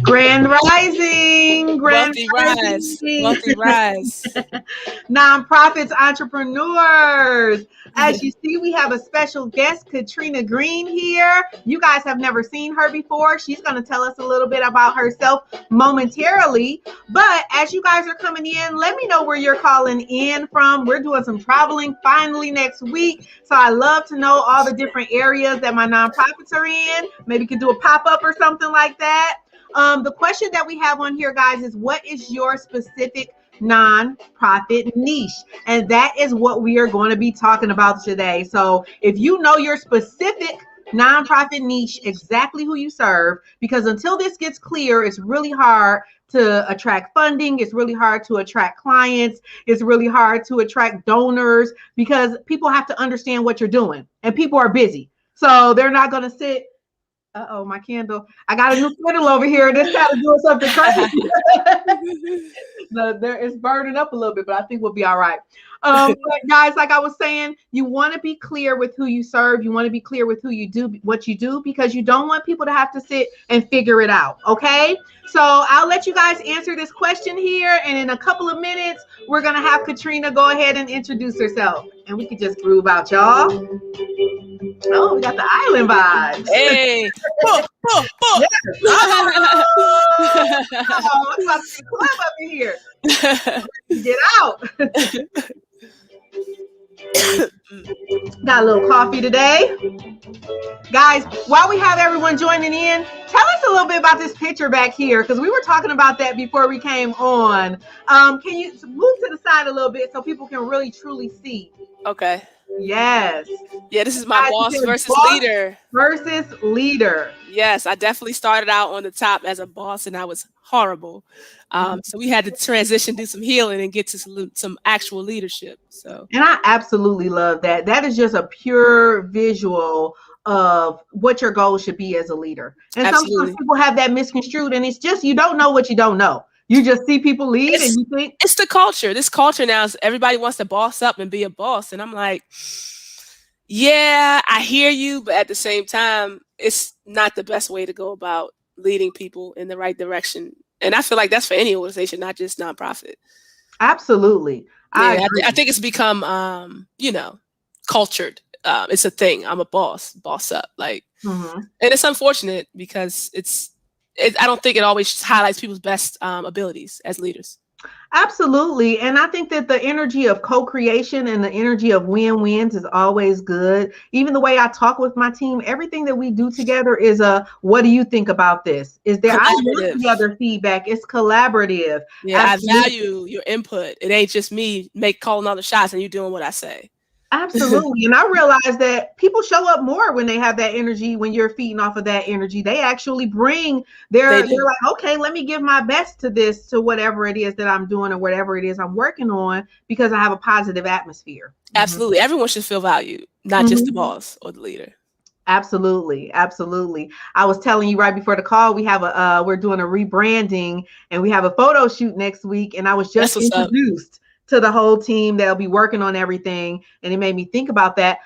Grand Rising, Grand Wealthy rise, Rising, wealthy rise. nonprofits, entrepreneurs. As you see, we have a special guest, Katrena Green here. You guys have never seen her before. She's going to tell us a little bit about herself momentarily. But as you guys are coming in, let me know where you're calling in from. We're doing some traveling finally next week. So I love to know all the different areas that my nonprofits are in. Maybe you could do a pop-up or something like that. The question that we have on here, guys, is what is your specific nonprofit niche? And that is what we are going to be talking about today. So if you know your specific nonprofit niche, exactly who you serve, because until this gets clear, it's really hard to attract funding. It's really hard to attract clients. It's really hard to attract donors because people have to understand what you're doing and people are busy. So they're not going to sit. Uh-oh, my candle. I got a new candle over here. This kind of doing something crazy. It's burning up a little bit, but I think we'll be all right. But guys, like I was saying, you want to be clear with who you serve. You want to be clear with who you do, what you do, because you don't want people to have to sit and figure it out. Okay. So I'll let you guys answer this question here. And in a couple of minutes, we're going to have Katrena go ahead and introduce herself. And we can just groove out, y'all. Oh, we got the island vibes. Hey. Yes. Oh, it's about to be a club up in here. Get out. Got a little coffee today. Guys, while we have everyone joining in, tell us a little bit about this picture back here, because we were talking about that before we came on. Can you move to the side a little bit so people can really truly see? Okay. Yes. Yeah, this is my boss versus leader. Versus leader. Yes, I definitely started out on the top as a boss and I was horrible. So we had to transition, do some healing and get to some actual leadership. So, and I absolutely love that. That is just a pure visual of what your goal should be as a leader. And sometimes people have that misconstrued, and it's just, you don't know what you don't know. You just see people lead and you think it's the culture. This culture now is everybody wants to boss up and be a boss. And I'm like, yeah, I hear you. But at the same time, it's not the best way to go about leading people in the right direction. And I feel like that's for any organization, not just nonprofit. Absolutely. Yeah, I think it's become, cultured. It's a thing. I'm a boss up. Like, and it's unfortunate because I don't think it always highlights people's best abilities as leaders. Absolutely. And I think that the energy of co-creation and the energy of win-wins is always good. Even the way I talk with my team, everything that we do together is what do you think about this? Is there the other feedback? It's collaborative. Yeah, absolutely. I value your input. It ain't just me calling all the shots and you doing what I say. Absolutely. And I realize that people show up more when they have that energy, when you're feeding off of that energy. They actually bring they're like, okay, let me give my best to this, to whatever it is that I'm doing or whatever it is I'm working on, because I have a positive atmosphere. Absolutely. Everyone should feel valued, not just the boss or the leader. Absolutely. Absolutely. I was telling you right before the call, we have we're doing a rebranding and we have a photo shoot next week. And I was just introduced to the whole team that'll be working on everything. And it made me think about that.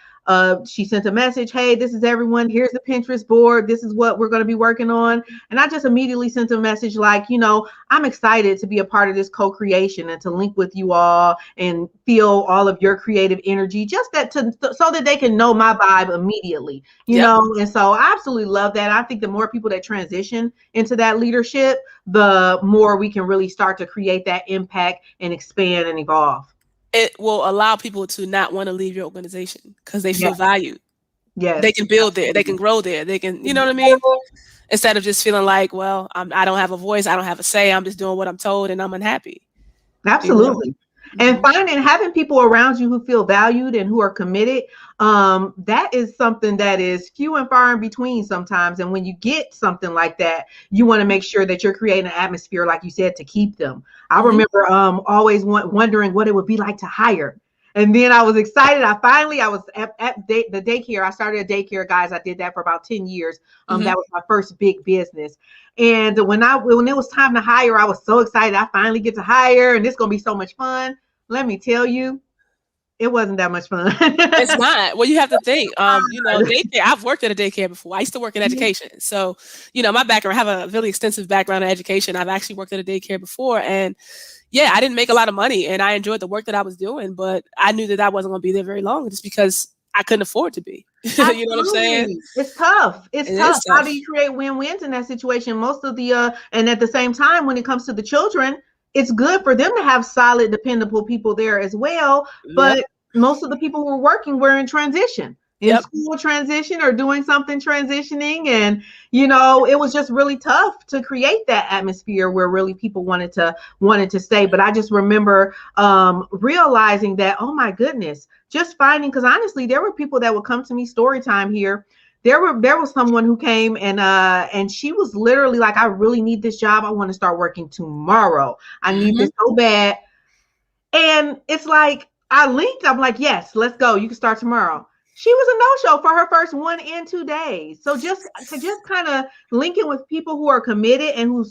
She sent a message, hey, this is everyone. Here's the Pinterest board. This is what we're going to be working on. And I just immediately sent a message like, I'm excited to be a part of this co-creation and to link with you all and feel all of your creative energy, just that so that they can know my vibe immediately, you know? And so I absolutely love that. I think the more people that transition into that leadership, the more we can really start to create that impact and expand and evolve. It will allow people to not want to leave your organization because they feel valued. Yeah, they can build there, they can grow there, they can, you know what I mean? Instead of just feeling like, well, I don't have a voice, I don't have a say, I'm just doing what I'm told, and I'm unhappy. Absolutely. And having people around you who feel valued and who are committed, that is something that is few and far in between sometimes. And when you get something like that, you want to make sure that you're creating an atmosphere, like you said, to keep them. I remember always wondering what it would be like to hire. And then I was excited. I was at the daycare. I started a daycare, guys. I did that for about 10 years. That was my first big business. And when it was time to hire, I was so excited. I finally get to hire and it's going to be so much fun. Let me tell you, It wasn't that much fun. It's not. Well, you have to think, daycare. I've worked at a daycare before. I used to work in education. So, my background, I have a really extensive background in education. I've actually worked at a daycare before. And yeah, I didn't make a lot of money and I enjoyed the work that I was doing, but I knew that I wasn't going to be there very long just because I couldn't afford to be. You know what I'm saying? It's tough. It's tough. How do you create win-wins in that situation? Most of the, and at the same time, when it comes to the children, it's good for them to have solid, dependable people there as well. But most of the people who were working were in transition, in school transition or doing something transitioning. And, it was just really tough to create that atmosphere where really people wanted to stay. But I just remember realizing that, oh my goodness, just finding, because honestly, there were people that would come to me story time here. There was someone who came and she was literally like, I really need this job. I want to start working tomorrow. I need this so bad. And it's like, I linked. I'm like, yes, let's go. You can start tomorrow. She was a no-show for her first 1 and 2 days. So just kind of linking with people who are committed and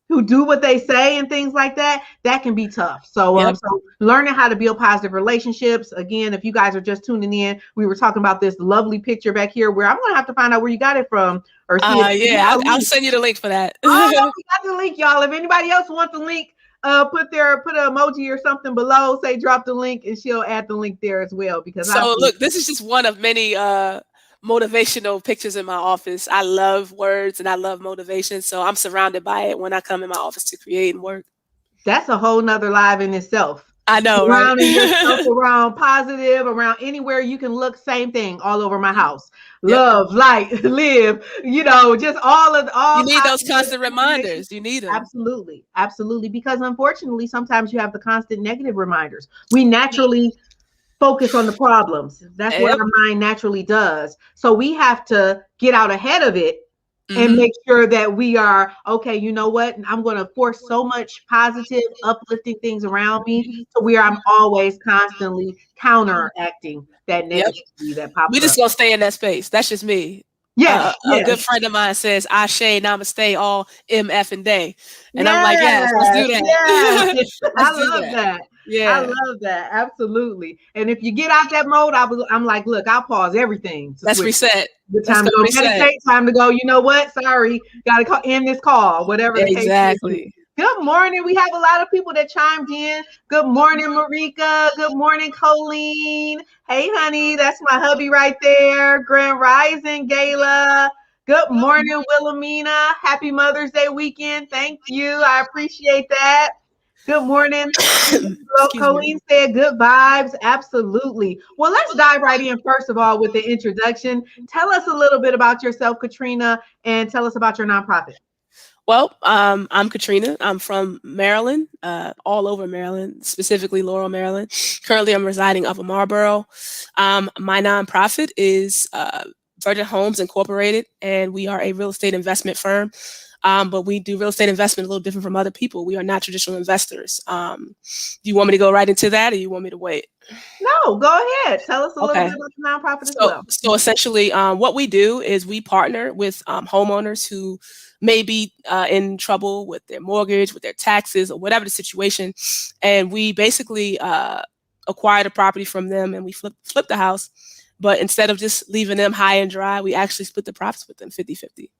who do what they say and things like that, that can be tough. So, so learning how to build positive relationships. Again, if you guys are just tuning in, we were talking about this lovely picture back here where I'm going to have to find out where you got it from. Or I'll send you the link for that. Oh, we got the link, y'all. If anybody else wants the link, put an emoji or something below, say drop the link, and she'll add the link there as well. Because look, this is just one of many motivational pictures in my office. I love words and I love motivation, so I'm surrounded by it when I come in my office to create and work. That's a whole nother live in itself. I know, surrounding yourself around positive, around anywhere you can look, same thing all over my house. Love, light, live, just all. You need those constant reminders. You need them. Absolutely. Absolutely. Because unfortunately, sometimes you have the constant negative reminders. We naturally focus on the problems. That's what our mind naturally does. So we have to get out ahead of it and make sure that we are, okay, you know what? I'm going to force so much positive, uplifting things around me to where I'm always constantly counteracting that negativity that pops up. We just going to stay in that space. That's just me. Yeah. A good friend of mine says, Ashe, namaste, all MF and day. And I'm like, yes, let's do that. Yes. I love that. Yeah. I love that. Absolutely. And if you get out that mode, I'm like, look, I'll pause everything. Let's reset. Good time to go meditate, time to go, you know what? Sorry, got to end this call, whatever the case is. Good morning. We have a lot of people that chimed in. Good morning, Marica. Good morning, Colean. Hey, honey, that's my hubby right there. Grand Rising, Gayla. Good morning, Wilhelmena. Happy Mother's Day weekend. Thank you. I appreciate that. Good morning. Colean said good vibes. Absolutely. Well, let's dive right in first of all with the introduction. Tell us a little bit about yourself, Katrena, and tell us about your nonprofit. Well, I'm Katrena. I'm from Maryland, all over Maryland, specifically Laurel, Maryland. Currently, I'm residing up in Marlboro. My nonprofit is Verdant Homes Incorporated, and we are a real estate investment firm. But we do real estate investment a little different from other people. We are not traditional investors. Do you want me to go right into that or you want me to wait? No, go ahead. Tell us a little bit about the nonprofit as well. So essentially what we do is we partner with homeowners who may be in trouble with their mortgage, with their taxes, or whatever the situation. And we basically acquire the property from them and we flip the house. But instead of just leaving them high and dry, we actually split the profits with them 50-50.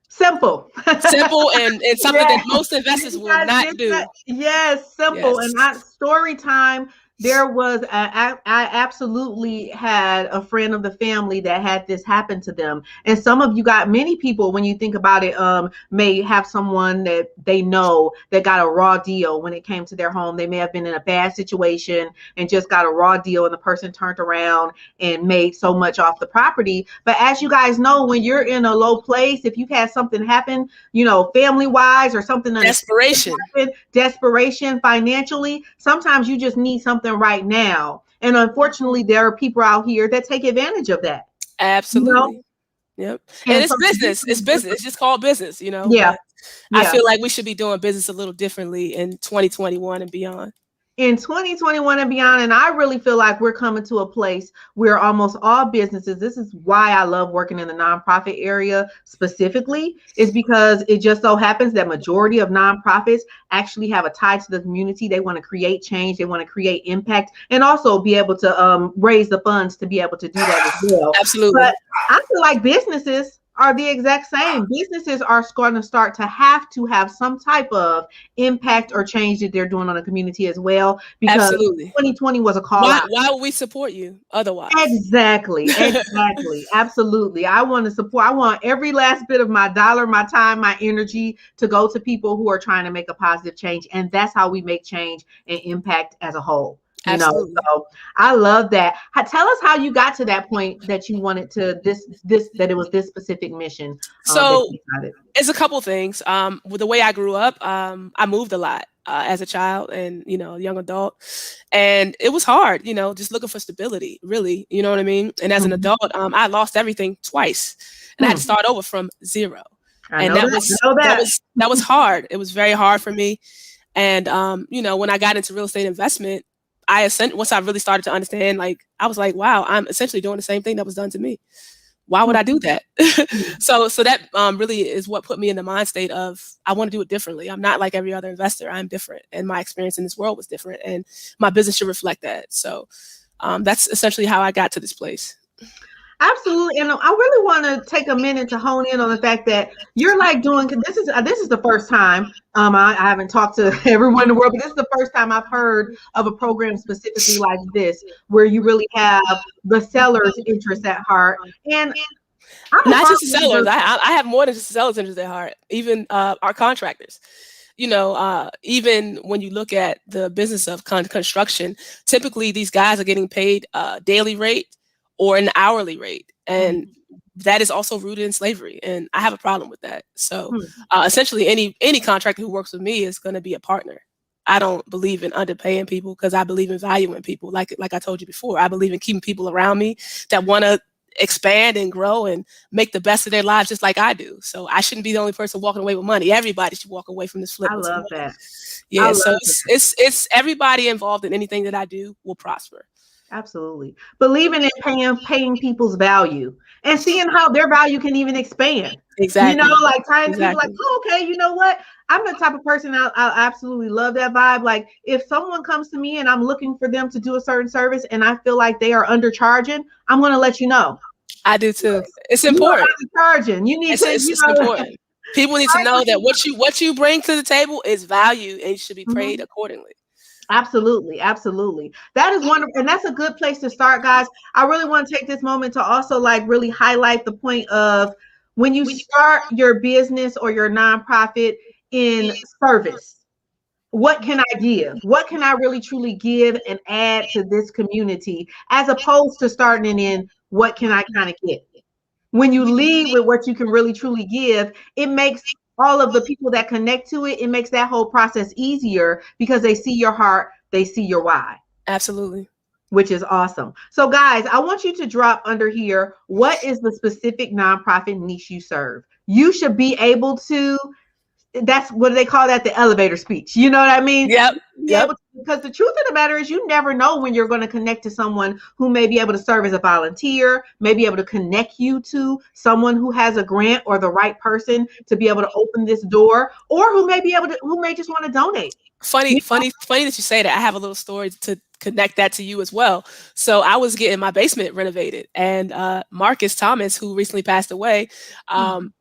Simple and something that most investors will not do. Yes, simple. And not story time. There was, I absolutely had a friend of the family that had this happen to them. And some of you many people, when you think about it, may have someone that they know that got a raw deal when it came to their home. They may have been in a bad situation and just got a raw deal and the person turned around and made so much off the property. But as you guys know, when you're in a low place, if you've had something happen, family wise or something, desperation financially, sometimes you just need something right now. And unfortunately, there are people out here that take advantage of that. Absolutely. Yep. And it's business. It's business. It's just called business, Yeah. I feel like we should be doing business a little differently in 2021 and beyond. in 2021 and beyond. And I really feel like we're coming to a place where almost all businesses, this is why I love working in the nonprofit area specifically, is because it just so happens that majority of nonprofits actually have a tie to the community. They want to create change, they want to create impact, and also be able to raise the funds to be able to do that as well. Absolutely. But I feel like businesses are the exact same. Businesses are going to start to have some type of impact or change that they're doing on the community as well, because Absolutely. 2020 was a call out. Why would we support you otherwise? Exactly. Absolutely. I want every last bit of my dollar, my time, my energy to go to people who are trying to make a positive change. And that's how we make change and impact as a whole. Absolutely. So I love that. Tell us how you got to that point that you wanted to that it was this specific mission. So it's a couple things. With the way I grew up, I moved a lot as a child and, young adult, and it was hard, just looking for stability, really, you know what I mean? And as an adult, I lost everything twice and I had to start over from zero. And that was hard. It was very hard for me. And, when I got into real estate investment, once I really started to understand, I was like, wow, I'm essentially doing the same thing that was done to me. Why would I do that? So that really is what put me in the mind state of, I want to do it differently. I'm not like every other investor. I'm different. And my experience in this world was different. And my business should reflect that. So that's essentially how I got to this place. Absolutely. And I really want to take a minute to hone in on the fact that you're this is the first time, I haven't talked to everyone in the world, but this is the first time I've heard of a program specifically like this, where you really have the seller's interest at heart. And not just the sellers. I have more than just the seller's interest at heart, even our contractors. Even when you look at the business of construction, typically these guys are getting paid a daily rate or an hourly rate. And that is also rooted in slavery. And I have a problem with that. So essentially any contractor who works with me is going to be a partner. I don't believe in underpaying people because I believe in valuing people. Like I told you before, I believe in keeping people around me that want to expand and grow and make the best of their lives just like I do. So I shouldn't be the only person walking away with money. Everybody should walk away from this flip. I love that. Yeah. So it's everybody involved in anything that I do will prosper. Absolutely. Believing in paying people's value and seeing how their value can even expand. Exactly. Trying to be like, oh, okay, you know what? I'm the type of person I absolutely love that vibe. Like if someone comes to me and I'm looking for them to do a certain service and I feel like they are undercharging, I'm going to let you know. I do too. It's important. Undercharging. You need it's important. People need to know that what you bring to the table is value and you should be paid accordingly. Absolutely. That is wonderful. And that's a good place to start, guys. I really want to take this moment to also really highlight the point of when you start your business or your nonprofit in service, what can I give? What can I really truly give and add to this community, as opposed to starting in what can I kind of get? When you lead with what you can really truly give, it makes all of the people that connect to it, it makes that whole process easier because they see your heart, they see your why. Absolutely. Which is awesome. So guys, I want you to drop under here, what is the specific nonprofit niche you serve? You should be able to, that's what they call that, the elevator speech. You know what I mean? Yep. Because the truth of the matter is you never know when you're going to connect to someone who may be able to serve as a volunteer, may be able to connect you to someone who has a grant or the right person to be able to open this door, or who may just want to donate. Funny that you say that. I have a little story to connect that to you as well. So I was getting my basement renovated, and Marcus Thomas, who recently passed away,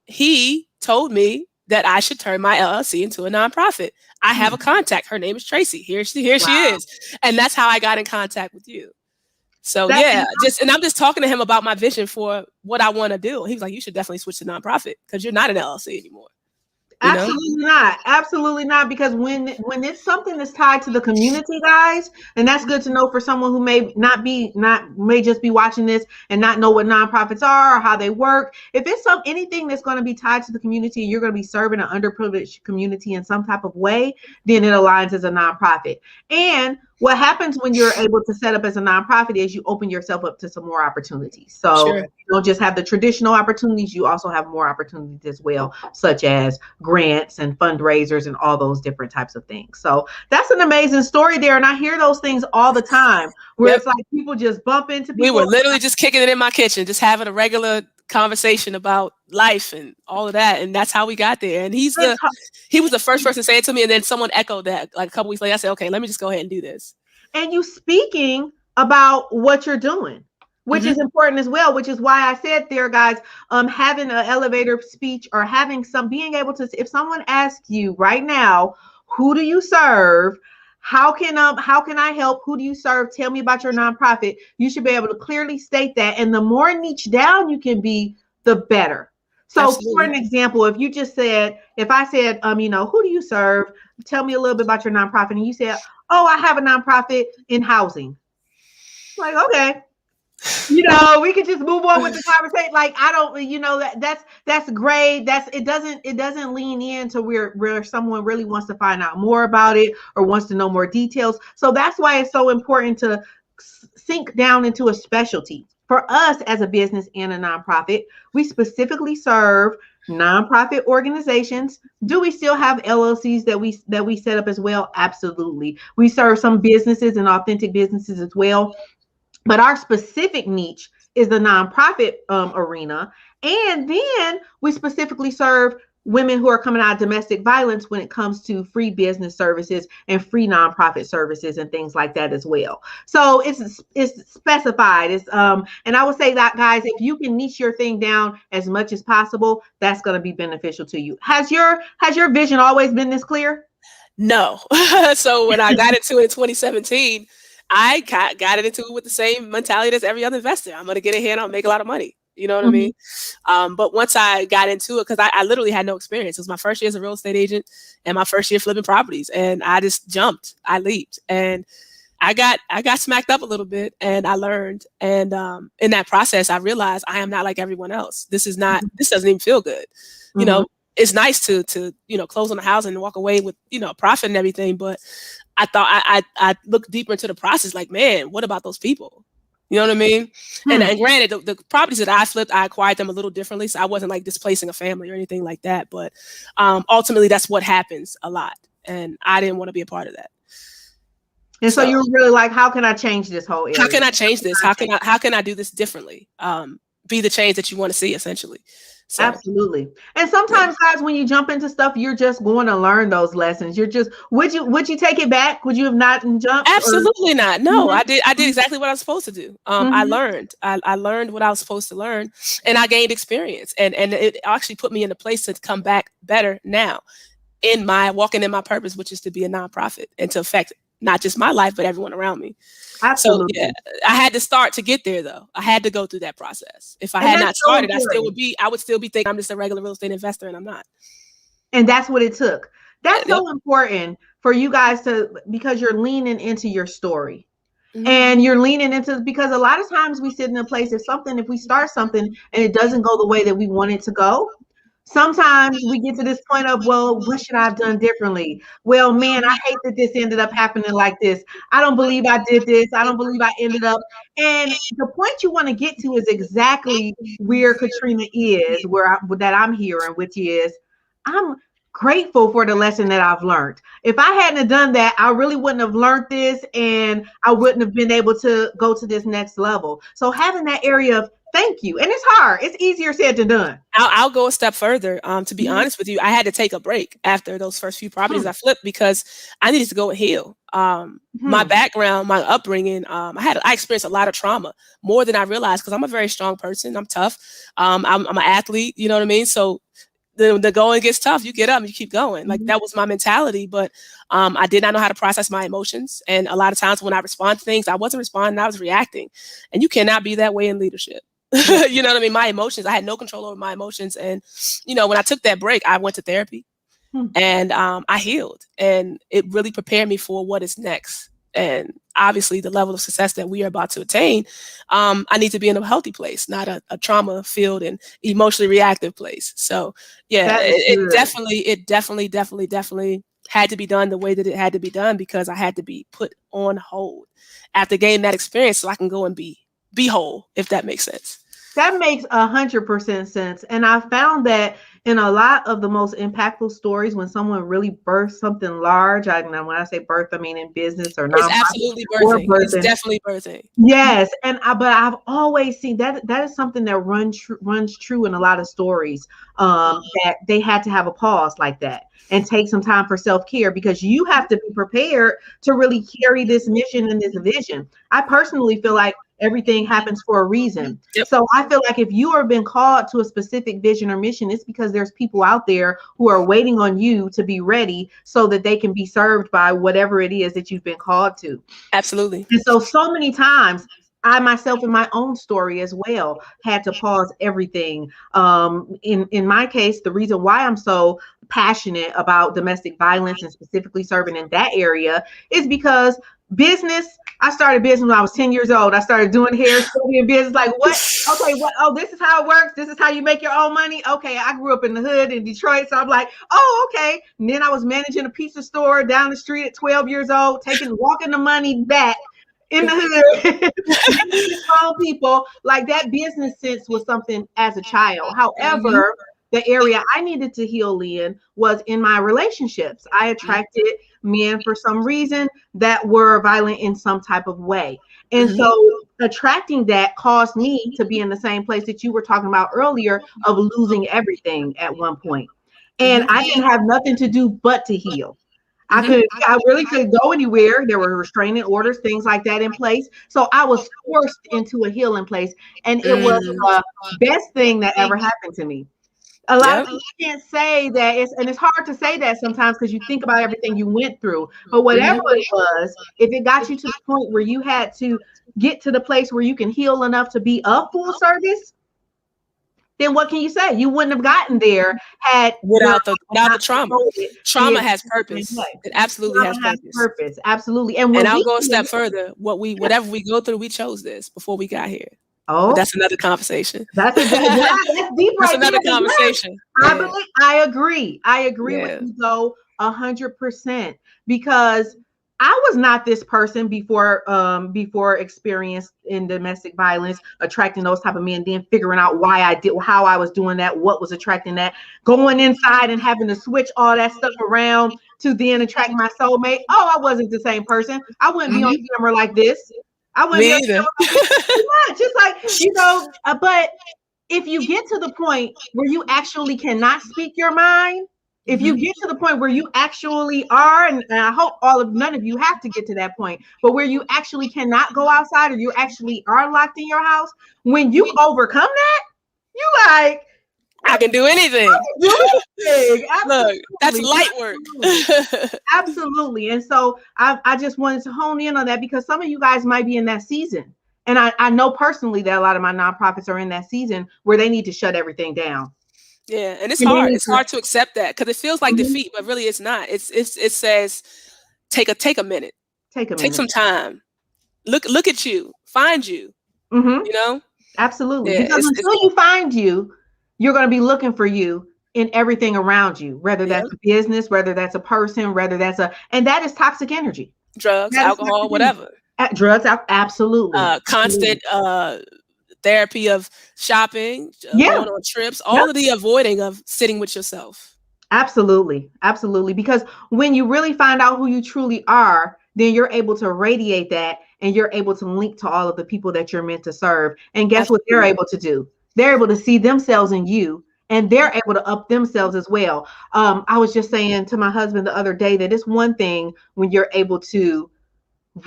he told me that I should turn my LLC into a nonprofit. I have a contact. Her name is Tracy. Here she is. And that's how I got in contact with you. So and I'm just talking to him about my vision for what I want to do. He was like, you should definitely switch to nonprofit because you're not an LLC anymore. Absolutely not. Because when it's something that's tied to the community, guys, and that's good to know for someone who may just be watching this and not know what nonprofits are or how they work. If it's anything that's going to be tied to the community, you're going to be serving an underprivileged community in some type of way, then it aligns as a nonprofit. And What happens when you're able to set up as a nonprofit is you open yourself up to some more opportunities. So Sure. you don't just have the traditional opportunities, you also have more opportunities as well, such as grants and fundraisers and all those different types of things. So that's an amazing story there. And I hear those things all the time where Yep. it's like people just bump into We people. were literally just kicking it in my kitchen, just having a regular conversation about life and all of that. And that's how we got there. And he was the first person to say it to me. And then someone echoed that like a couple weeks later. I said, okay, let me just go ahead and do this. And you speaking about what you're doing, which is important as well, which is why I said there, guys, having an elevator speech or having being able to, if someone asks you right now, who do you serve? How can I help? Who do you serve? Tell me about your nonprofit. You should be able to clearly state that. And the more niche down you can be, the better. So Absolutely. for an example, if I said, who do you serve? Tell me a little bit about your nonprofit. And you said, oh, I have a nonprofit in housing. Like, okay, we could just move on with the conversation. Like, I don't, that's great. It doesn't lean into where someone really wants to find out more about it or wants to know more details. So that's why it's so important to sink down into a specialty. For us as a business and a nonprofit, we specifically serve nonprofit organizations. Do we still have LLCs that we set up as well? Absolutely. We serve some businesses and authentic businesses as well. But our specific niche is the nonprofit arena. And then we specifically serve women who are coming out of domestic violence when it comes to free business services and free nonprofit services and things like that as well. So it's specified. And I would say that, guys, if you can niche your thing down as much as possible, that's going to be beneficial to you. Has your vision always been this clear? No. So when I got into it in 2017, I got into it with the same mentality as every other investor. I'm going to get in here and I'll make a lot of money. You know what I mean? But once I got into it, because I literally had no experience. It was my first year as a real estate agent and my first year flipping properties. And I just jumped. I leaped. And I got smacked up a little bit and I learned. And in that process, I realized I am not like everyone else. This doesn't even feel good. You know, it's nice to close on the house and walk away with, profit and everything. But I thought I looked deeper into the process, like, man, what about those people? You know what I mean? And granted, the properties that I flipped, I acquired them a little differently. So I wasn't like displacing a family or anything like that. But ultimately, that's what happens a lot. And I didn't want to be a part of that. And so you were really like, how can I change this whole area? How can I change this? How can I do this differently? Be the change that you want to see, essentially. So. Absolutely. And sometimes, guys, when you jump into stuff, you're just going to learn those lessons. Would you take it back? Would you have not jumped? Absolutely not. No, I did exactly what I was supposed to do. I learned what I was supposed to learn, and I gained experience, and it actually put me in a place to come back better now in my walking in my purpose, which is to be a nonprofit and to affect not just my life, but everyone around me. Absolutely. So, yeah, I had to start to get there, though. I had to go through that process. If I had not started, I would still be thinking I'm just a regular real estate investor, and I'm not. And that's what it took. That's so important for you guys because you're leaning into your story. And you're leaning into, because a lot of times we sit in a place if we start something and it doesn't go the way that we want it to go, sometimes we get to this point of, well, what should I have done differently? Well, man, I hate that this ended up happening like this. I don't believe I did this. I don't believe I ended up. And the point you want to get to is exactly where Katrena is, that I'm hearing, which is, I'm grateful for the lesson that I've learned. If I hadn't have done that, I really wouldn't have learned this and I wouldn't have been able to go to this next level. So having that area of thank you. And it's hard. It's easier said than done. I'll go a step further. To be honest with you, I had to take a break after those first few properties I flipped because I needed to go and heal. My background, my upbringing, I experienced a lot of trauma, more than I realized, because I'm a very strong person. I'm tough. I'm an athlete. You know what I mean? So the going gets tough. You get up and you keep going. Like that was my mentality. But I did not know how to process my emotions. And a lot of times when I respond to things, I wasn't responding, I was reacting. And you cannot be that way in leadership. You know what I mean? My emotions, I had no control over my emotions. And, when I took that break, I went to therapy and I healed, and it really prepared me for what is next. And obviously the level of success that we are about to attain, I need to be in a healthy place, not a trauma filled and emotionally reactive place. So yeah, it definitely had to be done the way that it had to be done because I had to be put on hold after gaining that experience so I can go and be whole, if that makes sense. That makes 100% sense. And I found that in a lot of the most impactful stories, when someone really births something large, when I say birth, I mean in business or It's nonprofit. absolutely birthing. It's definitely birthing. Yes. But I've always seen that is something that runs true in a lot of stories, that they had to have a pause like that and take some time for self-care, because you have to be prepared to really carry this mission and this vision. I personally feel like everything happens for a reason. Yep. So I feel like if you are been called to a specific vision or mission, it's because there's people out there who are waiting on you to be ready so that they can be served by whatever it is that you've been called to. Absolutely. And so many times, I myself in my own story as well had to pause everything. In my case, the reason why I'm so passionate about domestic violence and specifically serving in that area is because I started business when I was 10 years old. I started doing hair, studying business. Like, what? Okay, what? Oh, this is how it works. This is how you make your own money. Okay, I grew up in the hood in Detroit, so I'm like, oh, okay. And then I was managing a pizza store down the street at 12 years old, walking the money back in the hood. People, like, that business sense was something as a child. However, the area I needed to heal in was in my relationships. I attracted men for some reason that were violent in some type of way. And so attracting that caused me to be in the same place that you were talking about earlier, of losing everything at one point. And I didn't have nothing to do but to heal. I really couldn't go anywhere. There were restraining orders, things like that in place. So I was forced into a healing place. And it was the best thing that ever happened to me. A lot of people can't say that, it's hard to say that sometimes because you think about everything you went through. But whatever it was, if it got you to the point where you had to get to the place where you can heal enough to be of full service, then what can you say? You wouldn't have gotten there without the trauma. Trauma has purpose. It absolutely has purpose. Absolutely. And I'll go a step further. Whatever we go through, we chose this before we got here. Oh, but that's another conversation. That's deep. That's another conversation. I agree. With you though 100%, because I was not this person before experience in domestic violence, attracting those type of men, then figuring out why I did, how I was doing that, what was attracting that, going inside and having to switch all that stuff around to then attract my soulmate. Oh, I wasn't the same person. I wouldn't be on camera like this. I wouldn't be either. Just like, but if you get to the point where you actually cannot speak your mind, if you get to the point where you actually are, and I hope none of you have to get to that point, but where you actually cannot go outside, or you actually are locked in your house, when you overcome that, you like, I can do anything. Look, that's light work. Absolutely. And so I just wanted to hone in on that, because some of you guys might be in that season. And I know personally that a lot of my nonprofits are in that season where they need to shut everything down. Yeah, and it's hard. It's hard to accept that, because it feels like defeat, but really it's not. It says take a minute. Take some time. Look at you. Find you. You know? Absolutely. Yeah, because until you find you, you're going to be looking for you in everything around you, whether that's a business, whether that's a person, whether that's and that is toxic energy. Drugs, alcohol, whatever. Drugs, absolutely. Constant therapy of shopping, going on trips, all of the avoiding of sitting with yourself. Absolutely. Absolutely. Because when you really find out who you truly are, then you're able to radiate that, and you're able to link to all of the people that you're meant to serve. And guess what they're able to do? They're able to see themselves in you, and they're able to up themselves as well. I was just saying to my husband the other day that it's one thing when you're able to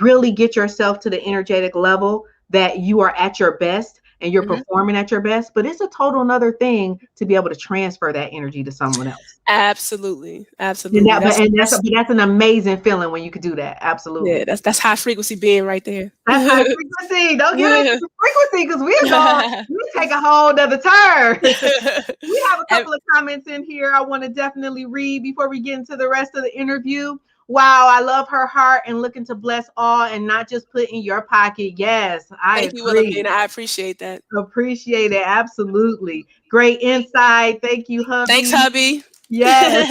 really get yourself to the energetic level that you are at your best and you're performing at your best, but it's a total another thing to be able to transfer that energy to someone else. Absolutely. That's an amazing feeling when you could do that. Absolutely. Yeah, that's high frequency being right there. That's high frequency. Don't get into frequency, because we take a whole nother turn. We have a couple of comments in here I want to definitely read before we get into the rest of the interview. Wow, I love her heart and looking to bless all and not just put in your pocket. Yes, Thank you, Wilhelmena. I appreciate that. Appreciate it. Absolutely. Great insight. Thank you, hubby. Thanks, hubby. Yes.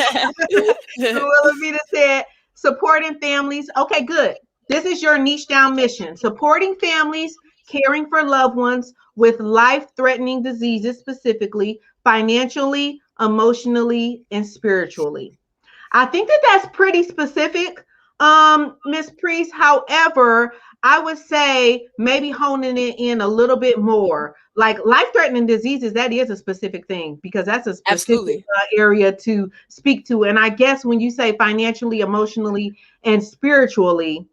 Wilhelmena said, supporting families. Okay, good. This is your niche down mission. Supporting families, caring for loved ones with life-threatening diseases, specifically financially, emotionally, and spiritually. I think that that's pretty specific, Miss Priest. However, I would say maybe honing it in a little bit more. Like life-threatening diseases, that is a specific thing because that's a specific area to speak to. And I guess when you say financially, emotionally, and spiritually,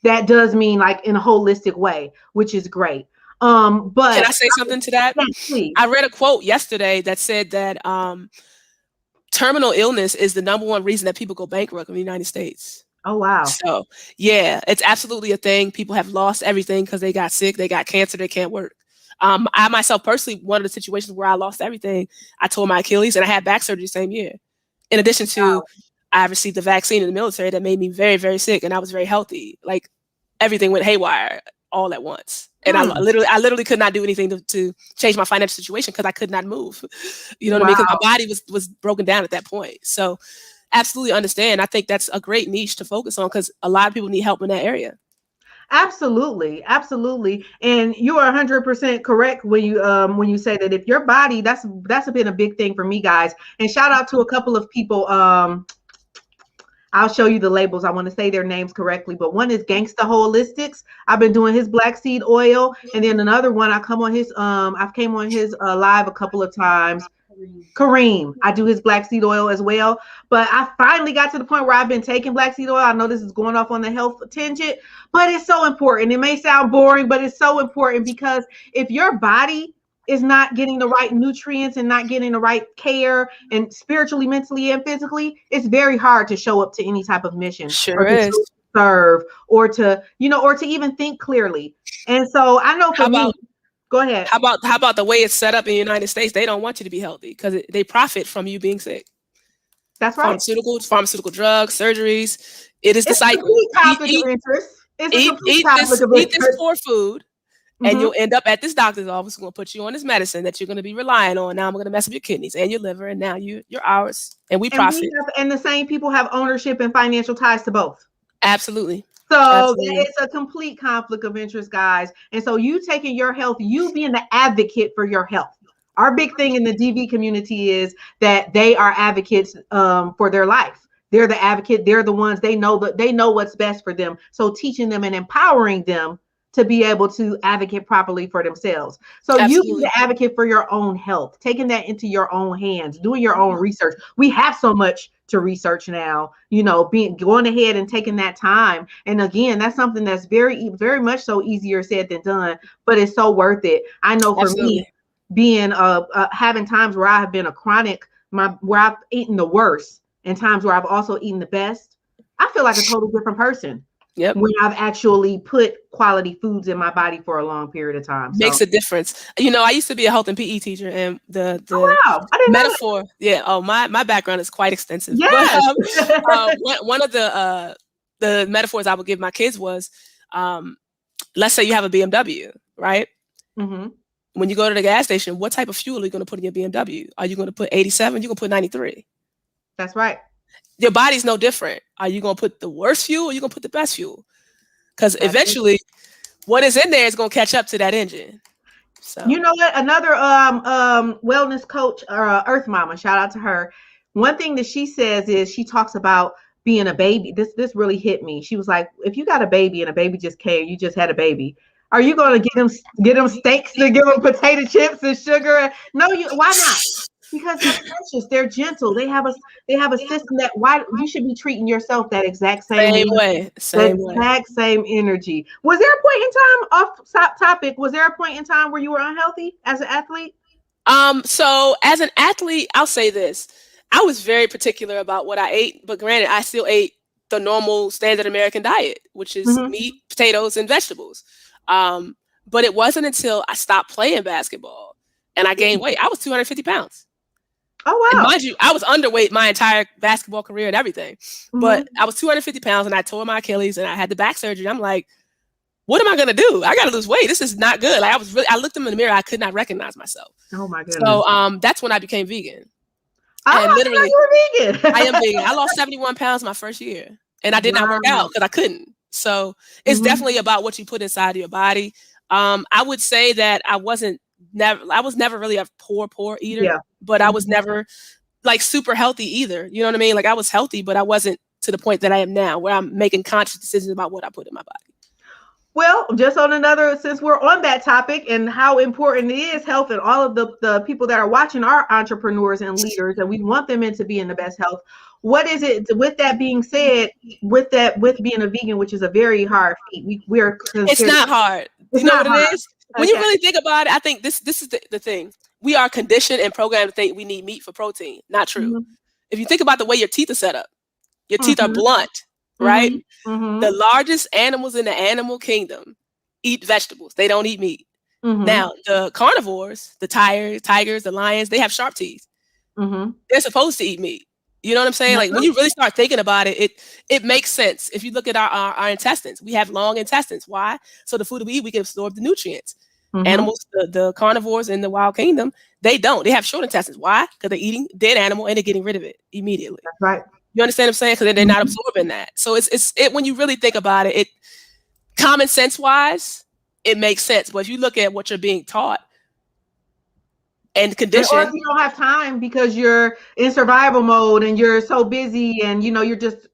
that does mean like in a holistic way, which is great. But can I say something to that? Please. I read a quote yesterday that said that terminal illness is the #1 reason that people go bankrupt in the United States. Oh, wow. So, yeah, it's absolutely a thing. People have lost everything because they got sick, they got cancer, they can't work. I myself personally, one of the situations where I lost everything, I tore my Achilles and I had back surgery the same year. In addition to, I received the vaccine in the military that made me very, very sick, and I was very healthy. Like everything went haywire all at once. And I literally could not do anything to change my financial situation because I could not move. You know what I mean? Because my body was broken down at that point. So absolutely understand. I think that's a great niche to focus on because a lot of people need help in that area. Absolutely. Absolutely. And you are 100% correct when you say that if your body, that's been a big thing for me, guys. And shout out to a couple of people. I'll show you the labels. I want to say their names correctly, but one is Gangsta Holistics. I've been doing his black seed oil, and then another one I've came on his live a couple of times. Kareem. I do his black seed oil as well, but I finally got to the point where I've been taking black seed oil. I know this is going off on the health tangent, but it's so important. It may sound boring, but it's so important because if your body is not getting the right nutrients and not getting the right care and spiritually, mentally, and physically, it's very hard to show up to any type of mission. Sure is. To serve or to, or to even think clearly. And so I know for me, go ahead. How about the way it's set up in the United States? They don't want you to be healthy because they profit from you being sick. That's right. Pharmaceutical drugs, surgeries. It is the cycle. Eat this poor food. And you'll end up at this doctor's office. We're going to put you on this medicine that you're going to be relying on. Now I'm going to mess up your kidneys and your liver. And now you're ours. And we profit. And the same people have ownership and financial ties to both. Absolutely. So it's a complete conflict of interest, guys. And so you taking your health, you being the advocate for your health. Our big thing in the DV community is that they are advocates for their life. They're the advocate. They're the ones they know what's best for them. So teaching them and empowering them to be able to advocate properly for themselves. So you be the advocate for your own health, taking that into your own hands, doing your own research. We have so much to research now, going ahead and taking that time. And again, that's something that's very, very much so easier said than done, but it's so worth it. I know for me, being having times where I have been a chronic, where I've eaten the worst and times where I've also eaten the best, I feel like a totally different person. Yep. When I've actually put quality foods in my body for a long period of time. Makes a difference. I used to be a health and PE teacher, and the metaphor. Yeah. Oh, my background is quite extensive. Yes. But one of the metaphors I would give my kids was, let's say you have a BMW, right? Mm-hmm. When you go to the gas station, what type of fuel are you going to put in your BMW? Are you going to put 87? You're going to put 93. That's right. Your body's no different. Are you going to put the worst fuel or are you going to put the best fuel? Because eventually what is in there is going to catch up to that engine. So you know what? Another wellness coach, Earth Mama, shout out to her. One thing that she says is she talks about being a baby. This really hit me. She was like, if you got a baby and a baby just came, you just had a baby. Are you going to get them steaks and give them potato chips and sugar? No, why not? Because they're precious, they're gentle. They have a system that you should be treating yourself that exact same way. Same energy. Was there a point in time, off topic, was there a point in time where you were unhealthy as an athlete? So as an athlete, I'll say this. I was very particular about what I ate, but granted, I still ate the normal standard American diet, which is meat, potatoes, and vegetables. But it wasn't until I stopped playing basketball and I gained weight. I was 250 pounds. Oh, wow. And mind you, I was underweight my entire basketball career and everything. But I was 250 pounds and I tore my Achilles and I had the back surgery. I'm like, what am I going to do? I got to lose weight. This is not good. Like I looked in the mirror. I could not recognize myself. Oh, my goodness. So that's when I became vegan. Oh, And I didn't know literally, you were vegan. I am vegan. I lost 71 pounds my first year, and I did not work out Wow. because I couldn't. So it's definitely about what you put inside your body. I would say that I was never really a poor eater, Yeah. but I was never like super healthy either. You know what I mean? Like I was healthy, but I wasn't to the point that I am now, where I'm making conscious decisions about what I put in my body. Well, just on another, since we're on that topic and how important it is health, and all of the people that are watching are entrepreneurs and leaders, and we want them to be in the best health. What is it, with that being said, with being a vegan, which is a very hard feat, we're It's considered, not hard. it's You know not what it hard. is? When you really think about it, I think this is the thing. We are conditioned and programmed to think we need meat for protein. Not true. Mm-hmm. If you think about the way your teeth are set up, your teeth are Mm-hmm. blunt, right? Mm-hmm. Mm-hmm. The largest animals in the animal kingdom eat vegetables. They don't eat meat. Mm-hmm. Now, the carnivores, the tigers, the lions, they have sharp teeth. Mm-hmm. They're supposed to eat meat. You know what I'm saying? Like when you really start thinking about it, it makes sense. If you look at our intestines, we have long intestines. Why? So the food we eat, we can absorb the nutrients. Mm-hmm. Animals, the carnivores in the wild kingdom, they don't. They have short intestines. Why? Because they're eating dead animal and they're getting rid of it immediately. That's right. You understand what I'm saying? Because they're not absorbing that. So it's when you really think about it, common sense wise, it makes sense. But if you look at what you're being taught and conditioned, or if you don't have time because you're in survival mode and you're so busy, and you're just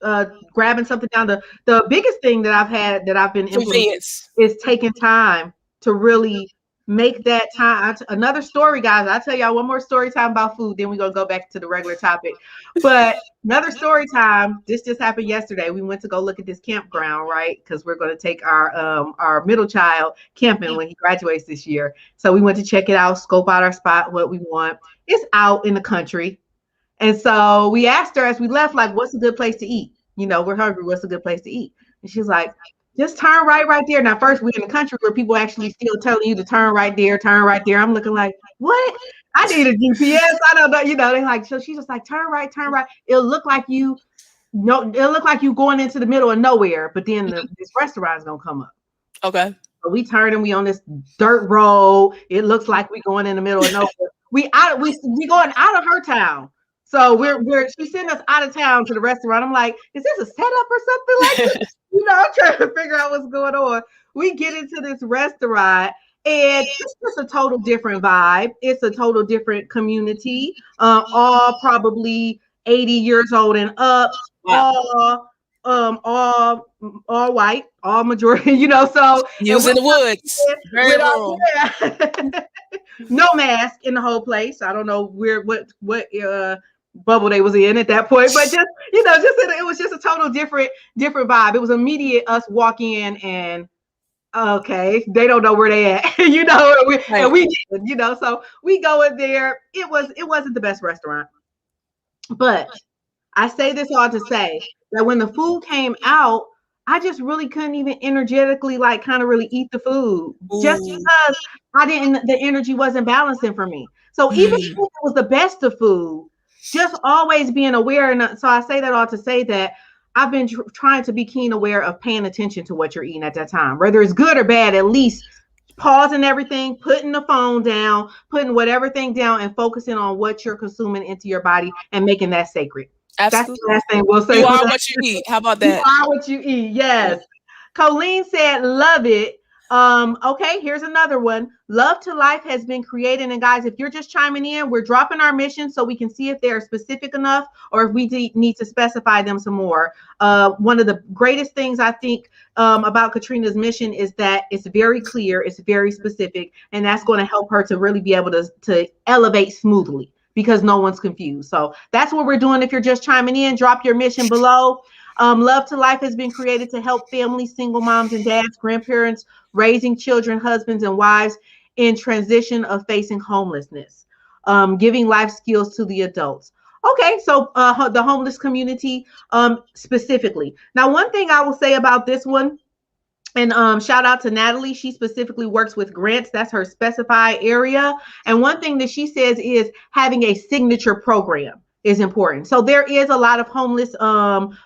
grabbing something down. The biggest thing that I've been implementing is taking time to really make that time. Another story, guys. I'll tell y'all one more story time about food, then we're gonna go back to the regular topic. But another story time, this just happened yesterday. We went to go look at this campground, right? Because we're gonna take our middle child camping when he graduates this year. So we went to check it out, scope out our spot, what we want. It's out in the country. And so we asked her as we left, like, what's a good place to eat? We're hungry, what's a good place to eat? And she's like, just turn right there. Now, first, we're in a country where people actually still telling you to turn right there, turn right there. I'm looking like, what? I need a GPS. I don't know. They're like, so she's just like, turn right. It'll look like you going into the middle of nowhere, but then this restaurant is gonna come up. Okay. So we turn and we on this dirt road. It looks like we going in the middle of nowhere. we going out of her town. So she's sending us out of town to the restaurant. I'm like, is this a setup or something like this? I'm trying to figure out what's going on. We get into this restaurant and it's just a total different vibe. It's a total different community. All probably 80 years old and up. Wow. All white, all majority, so using the woods. Very rural. No mask in the whole place. I don't know what bubble they was in at that point, but just it was just a total different vibe. It was immediate us walking in and okay, they don't know where they at, and we did, so we go in there. It wasn't the best restaurant, but I say this all to say that when the food came out, I just really couldn't even energetically kind of really eat the food. Ooh. Just because the energy wasn't balancing for me. So even if it was the best of food, just always being aware. And so I say that all to say that I've been trying to be keen aware of paying attention to what you're eating at that time, whether it's good or bad. At least pausing everything, putting the phone down, putting whatever thing down, and focusing on what you're consuming into your body and making that sacred. Absolutely. That's the last thing we'll say. You are what you eat. How about that? You are what you eat. Yes. Colleen said, love it. Okay, here's another one. Love to Life has been created. And guys, if you're just chiming in, we're dropping our mission so we can see if they're specific enough or if we need to specify them some more. One of the greatest things I think about Katrena's mission is that it's very clear, it's very specific, and that's going to help her to really be able to elevate smoothly because no one's confused. So that's what we're doing. If you're just chiming in, drop your mission below. Love to Life has been created to help families, single moms and dads, grandparents, raising children, husbands and wives in transition of facing homelessness, giving life skills to the adults. Okay, so the homeless community specifically. Now, one thing I will say about this one, and shout out to Natalie. She specifically works with grants. That's her specified area. And one thing that she says is having a signature program is important. So there is a lot of homeless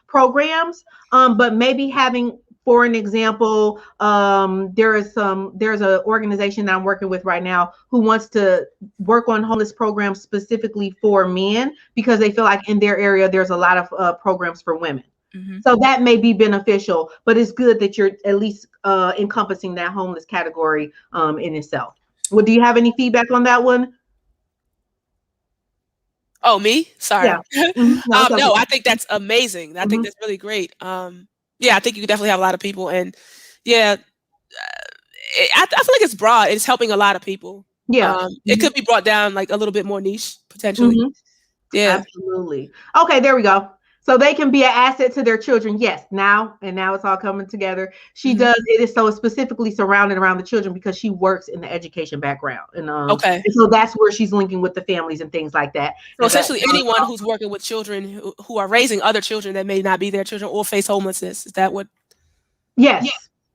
programs, but maybe having for an example, there's an organization that I'm working with right now who wants to work on homeless programs specifically for men because they feel like in their area there's a lot of programs for women. So that may be beneficial, but it's good that you're at least encompassing that homeless category in itself. Well, do you have any feedback on that one? Oh, me? Sorry. Yeah. No, it's No, okay. I think that's amazing. I think that's really great. Yeah, I think you definitely have a lot of people, and yeah, I feel like it's broad. It's helping a lot of people. Yeah. It could be brought down like a little bit more niche potentially. Yeah. Absolutely. Okay, there we go. So they can be an asset to their children. Yes, now it's all coming together. She does it is so specifically surrounded around the children because she works in the education background, and Okay. and so that's where she's linking with the families and things like that. So essentially, anyone who's working with children who are raising other children that may not be their children or face homelessness, is that what? Yes.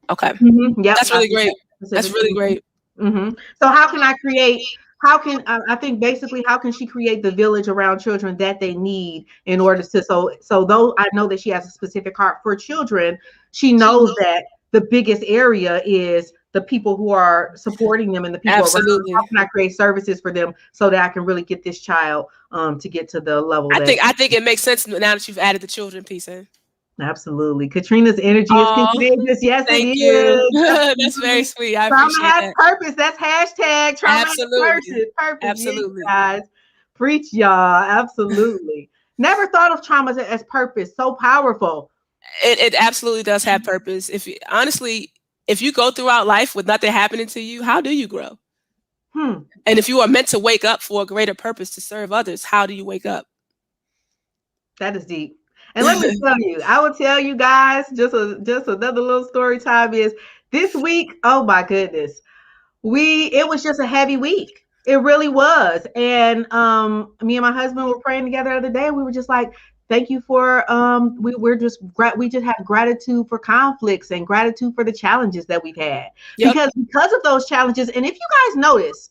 Okay. Yep. That's really great. That's really great. So how can I create? How can I think basically how can she create the village around children that they need in order to so though I know that she has a specific heart for children, she knows that the biggest area is the people who are supporting them and the people around them. How can I create services for them so that I can really get this child to get to the level I think it makes sense now that you've added the children piece in. Absolutely. Katrena's energy is contagious. Yes, it is. That's very sweet. I Trauma appreciate has that. purpose. That's hashtag trauma has purpose. Absolutely. Yeah, guys. Preach, y'all. Absolutely. Never thought of trauma as purpose. So powerful. It absolutely does have purpose. Honestly, if you go throughout life with nothing happening to you, how do you grow? And if you are meant to wake up for a greater purpose to serve others, how do you wake up? That is deep. And let me tell you, I will tell you guys just another little story time is this week. Oh my goodness, it was just a heavy week. It really was. And me and my husband were praying together the other day. And we were just like, thank you for we just have gratitude for conflicts and gratitude for the challenges that we've had because of those challenges. And if you guys notice,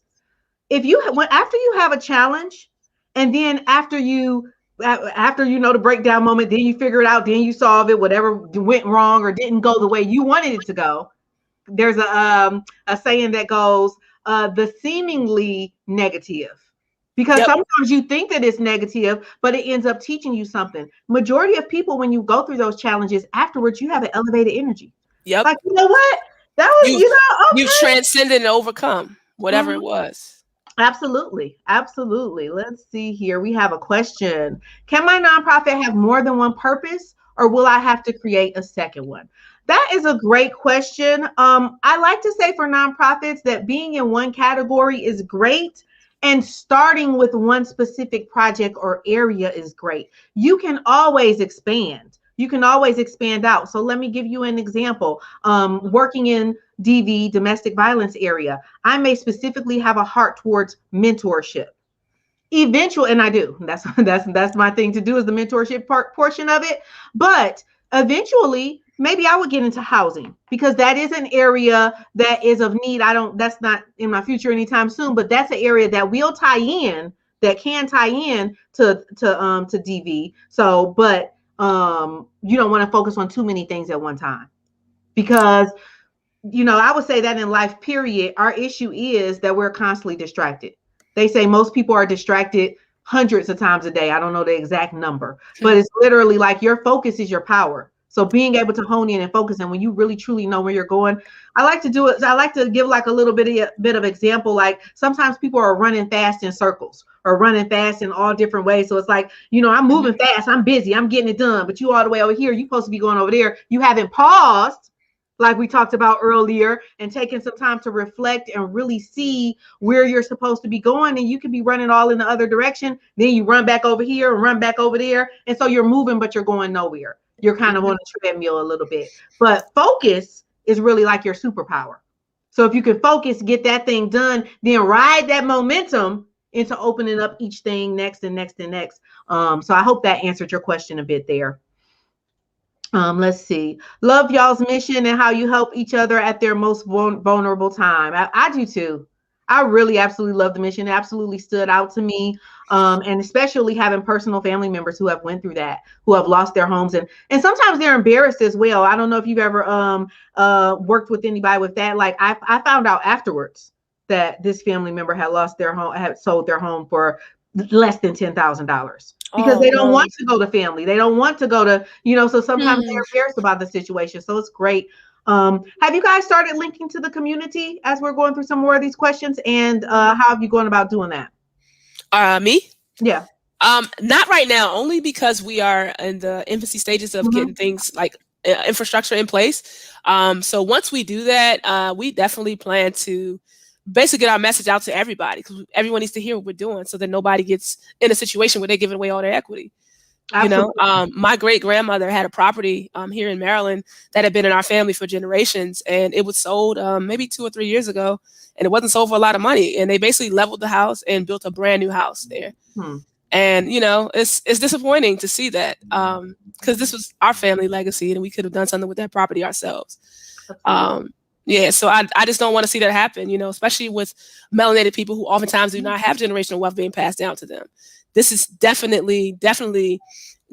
after you have a challenge, and then after the breakdown moment, then you figure it out, then you solve it, whatever went wrong or didn't go the way you wanted it to go. There's a saying that goes, the seemingly negative, because sometimes you think that it's negative, but it ends up teaching you something. Majority of people, when you go through those challenges afterwards, you have an elevated energy. Like, you know what? That was, you've transcended and overcome whatever it was. Absolutely. Absolutely. Let's see here. We have a question. Can my nonprofit have more than one purpose, or will I have to create a second one? That is a great question. I like to say for nonprofits that being in one category is great, and starting with one specific project or area is great. You can always expand. You can always expand out. So let me give you an example. Working in DV, domestic violence area, I may specifically have a heart towards mentorship. Eventually, and I do. That's my thing to do, is the mentorship portion of it. But eventually, maybe I would get into housing because that is an area that is of need. That's not in my future anytime soon, but that's an area that will tie in, that can tie in to DV. So, but you don't want to focus on too many things at one time, because I would say that in life, period, our issue is that we're constantly distracted. They say most people are distracted hundreds of times a day. I don't know the exact number, but it's literally like your focus is your power. So being able to hone in and focus, and when you really truly know where you're going, I like to do it. I like to give like a little bit of example. Like sometimes people are running fast in circles or running fast in all different ways. So it's like, I'm moving fast, I'm busy, I'm getting it done, but you all the way over here, you're supposed to be going over there. You haven't paused, like we talked about earlier, and taking some time to reflect and really see where you're supposed to be going. And you could be running all in the other direction. Then you run back over here and run back over there. And so you're moving, but you're going nowhere. You're kind of on a treadmill a little bit. But focus is really like your superpower. So if you can focus, get that thing done, then ride that momentum into opening up each thing next and next and next. So I hope that answered your question a bit there. Let's see. Love y'all's mission and how you help each other at their most vulnerable time. I do too. I really absolutely love the mission. It absolutely stood out to me. And especially having personal family members who have went through that, who have lost their homes, and sometimes they're embarrassed as well. I don't know if you've ever worked with anybody with that. Like I found out afterwards that this family member had lost their home, had sold their home for less than $10,000 because they don't want to go to family. They don't want to go to, so sometimes they're embarrassed about the situation. So it's great. Have you guys started linking to the community as we're going through some more of these questions? And how have you gone about doing that? Me? Yeah. Not right now, only because we are in the infancy stages of getting things like infrastructure in place. So once we do that, we definitely plan to basically get our message out to everybody, because everyone needs to hear what we're doing so that nobody gets in a situation where they're giving away all their equity. Absolutely. My great grandmother had a property here in Maryland that had been in our family for generations, and it was sold maybe 2 or 3 years ago, and it wasn't sold for a lot of money. And they basically leveled the house and built a brand new house there. And it's disappointing to see that, because this was our family legacy, and we could have done something with that property ourselves. Yeah, so I just don't want to see that happen, especially with melanated people who oftentimes do not have generational wealth being passed down to them. This is definitely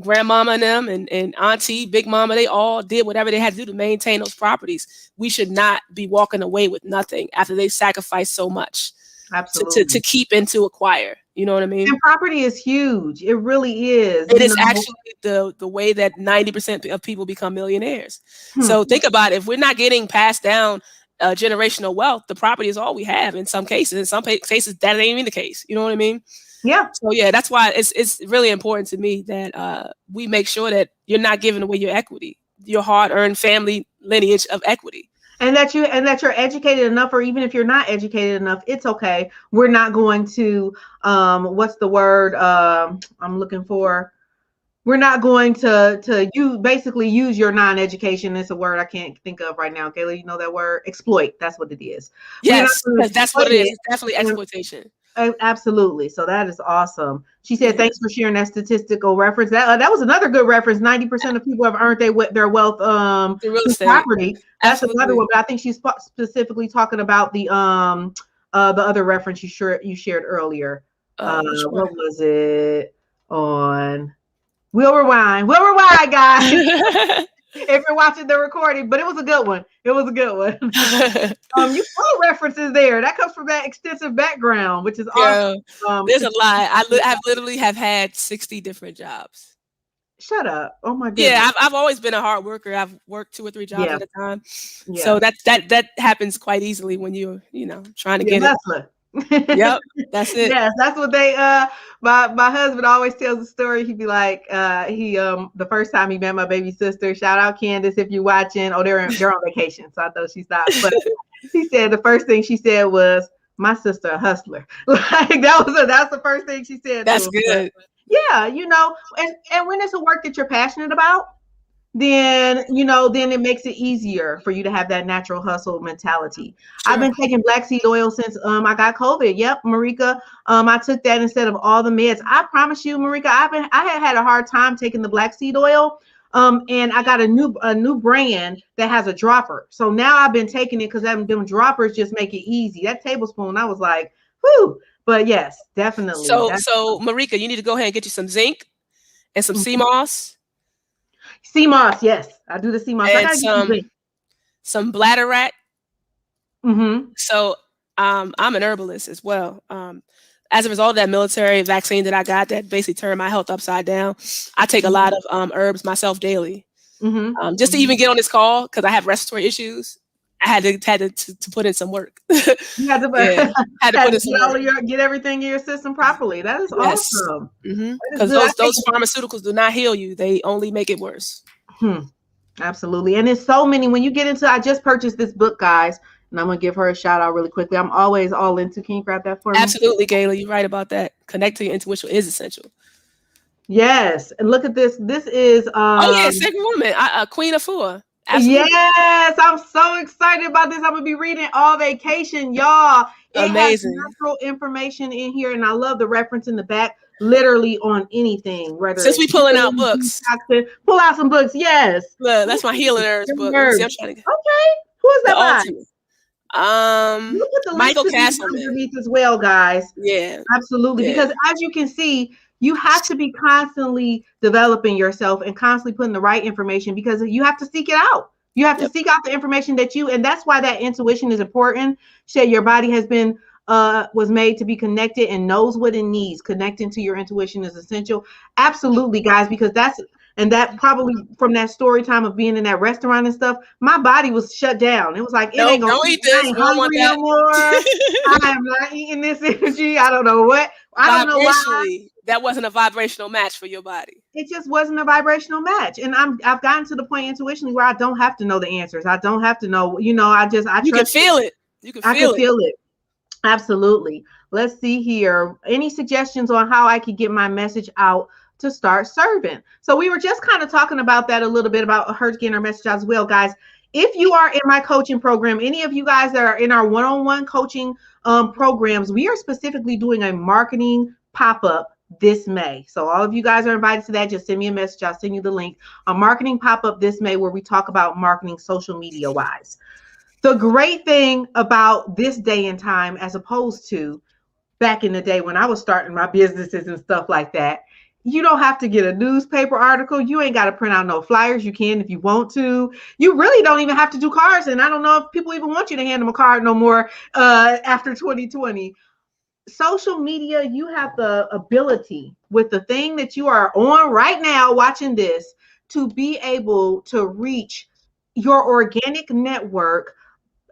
grandmama and them and auntie, big mama, they all did whatever they had to do to maintain those properties. We should not be walking away with nothing after they sacrificed so much to keep and to acquire. You know what I mean? And property is huge. It really is. It is actually the way that 90% of people become millionaires. So think about it. If we're not getting passed down generational wealth, the property is all we have in some cases. In some cases, that ain't even the case. You know what I mean? Yeah. So yeah, that's why it's really important to me that we make sure that you're not giving away your equity, your hard-earned family lineage of equity. And that you're educated enough, or even if you're not educated enough, it's okay. We're not going to what's the word I'm looking for? We're not going to you basically use your non-education. It's a word I can't think of right now. Gayla, you know that word? Exploit. That's what it is. Yes, that's what it is. It's definitely exploitation. Absolutely. So that is awesome. She said, thanks for sharing that statistical reference. That was another good reference. 90% of people have earned their wealth through real estate. Property. That's another one, but I think she's specifically talking about the other reference you shared earlier. What was it on? We'll rewind, guys. If you're watching the recording, but it was a good one. You quote references there. That comes from that extensive background, which is awesome. There's a lot. I've literally have had 60 different jobs. Shut up. Oh my goodness. Yeah, I've always been a hard worker. I've worked 2 or 3 jobs at a time. Yeah. So that happens quite easily when you're, trying to get it. Yep, that's it. Yes, that's what they my husband always tells the story. He'd be like, the first time he met my baby sister, shout out Candace if you're watching. Oh, they're on vacation, so I know she's not. But he said the first thing she said was, my sister a hustler. Like that's the first thing she said. That's good. Yeah, and when it's a work that you're passionate about, then it makes it easier for you to have that natural hustle mentality. Sure. I've been taking black seed oil since I got COVID. Yep, Marica. I took that instead of all the meds. I promise you, Marica, I had a hard time taking the black seed oil. And I got a new brand that has a dropper. So now I've been taking it because them droppers just make it easy. That tablespoon, I was like, whoo. But yes, definitely. So Marica, you need to go ahead and get you some zinc and some sea moss. Sea moss, yes, I do the sea moss. And some bladderwrack. So I'm an herbalist as well. As a result of that military vaccine that I got that basically turned my health upside down, I take a lot of herbs myself daily. Just to even get on this call, because I have respiratory issues, I had to put in some work. You had to put in some work. Get everything in your system properly. That is awesome. Because those pharmaceuticals do not heal you; they only make it worse. Absolutely, and there's so many. When you get into, I just purchased this book, guys, and I'm gonna give her a shout out really quickly. I'm always all into. Can you grab that for me? Absolutely, Gayla, you're right about that. Connect to your intuition is essential. Yes, and look at this. This is Sacred Woman, Queen of Four. Absolutely. Yes, I'm so excited about this. I'm gonna be reading all vacation, y'all. Amazing. It has natural information in here, and I love the reference in the back. Literally on anything. Since we pulling out books, pull out some books. Yes. Look, that's my healing herbs book. See, I'm trying to... Okay. Who is that by? We'll put the link Michael to these Castleman. underneath as well, guys. Yeah. Absolutely. Yeah. Because as you can see, you have to be constantly developing yourself and constantly putting the right information, because you have to seek it out. You have to seek out the information and that's why that intuition is important. Your body has been was made to be connected and knows what it needs. Connecting to your intuition is essential. Absolutely, guys, because that probably from that story time of being in that restaurant and stuff, my body was shut down. It was like, it ain't gonna don't eat this. I ain't We don't want hungry that. no more. I am not eating this energy. I don't know what. I don't know why. That wasn't a vibrational match for your body. It just wasn't a vibrational match. And I've gotten to the point intuitionally where I don't have to know the answers. I don't have to know, you can feel it. You can feel it. Absolutely. Let's see here. Any suggestions on how I could get my message out to start serving? So we were just kind of talking about that a little bit, about her getting her message out as well, guys. If you are in my coaching program, any of you guys that are in our one-on-one coaching programs, we are specifically doing a marketing pop-up this May. So all of you guys are invited to that. Just send me a message. I'll send you the link. A marketing pop-up this May where we talk about marketing social media wise. The great thing about this day and time, as opposed to back in the day when I was starting my businesses and stuff like that, you don't have to get a newspaper article. You ain't got to print out no flyers. You can if you want to. You really don't even have to do cards. And I don't know if people even want you to hand them a card no more after 2020. Social media, you have the ability with the thing that you are on right now watching this to be able to reach your organic network,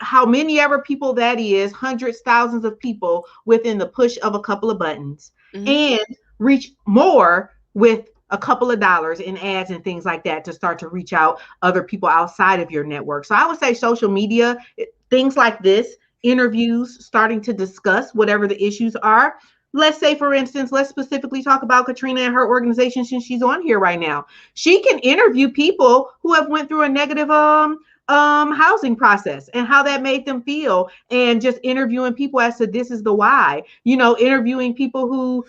how many ever people that is, hundreds, thousands of people within the push of a couple of buttons, and reach more with a couple of dollars in ads and things like that to start to reach out other people outside of your network. So I would say social media, things like this, interviews, starting to discuss whatever the issues are. Let's say, for instance, let's specifically talk about Katrena and her organization, since she's on here right now. She can interview people who have went through a negative housing process and how that made them feel, and just interviewing people as to this is the why, interviewing people who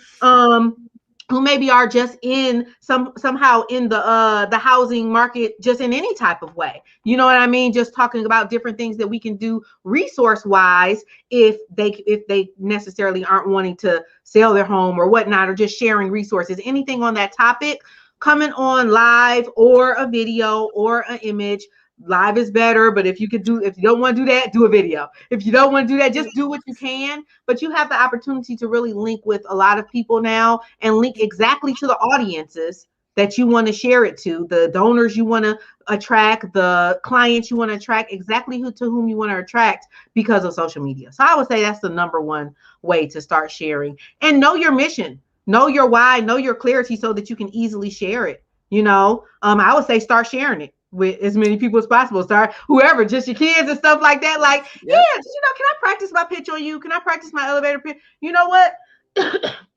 maybe are just in somehow in the housing market, just in any type of way. You know what I mean? Just talking about different things that we can do resource wise if they necessarily aren't wanting to sell their home or whatnot, or just sharing resources, anything on that topic, coming on live or a video or an image. Live is better, but if you don't want to do that, do a video. If you don't want to do that, just do what you can. But you have the opportunity to really link with a lot of people now, and link exactly to the audiences that you want to share it to, the donors you want to attract, the clients you want to attract, exactly to whom you want to attract because of social media. So I would say that's the number one way to start sharing. And know your mission, know your why, know your clarity, so that you can easily share it. I would say start sharing it with as many people as possible. Start whoever, just your kids and stuff like that. Like, can I practice my pitch on you? Can I practice my elevator pitch? You know what?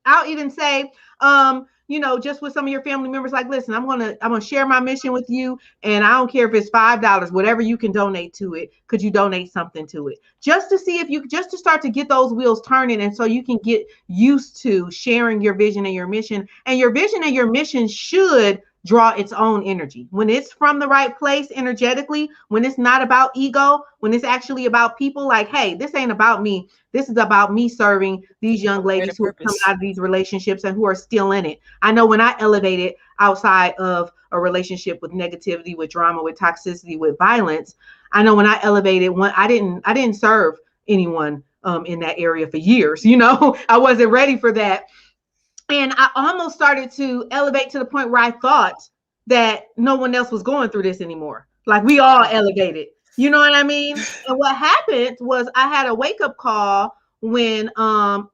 I'll even say, just with some of your family members, like, listen, I'm gonna share my mission with you, and I don't care if it's $5, whatever you can donate to it. Could you donate something to it? Just to see just to start to get those wheels turning, and so you can get used to sharing your vision and your mission. And your vision and your mission should draw its own energy. When it's from the right place energetically, when it's not about ego, when it's actually about people, like, hey, this ain't about me. This is about me serving these young ladies who are coming out of these relationships and who are still in it. I know when I elevated outside of a relationship with negativity, with drama, with toxicity, with violence, I know when I elevated, I didn't serve anyone in that area for years. I wasn't ready for that. And I almost started to elevate to the point where I thought that no one else was going through this anymore. Like, we all elevated. You know what I mean? And what happened was I had a wake-up call when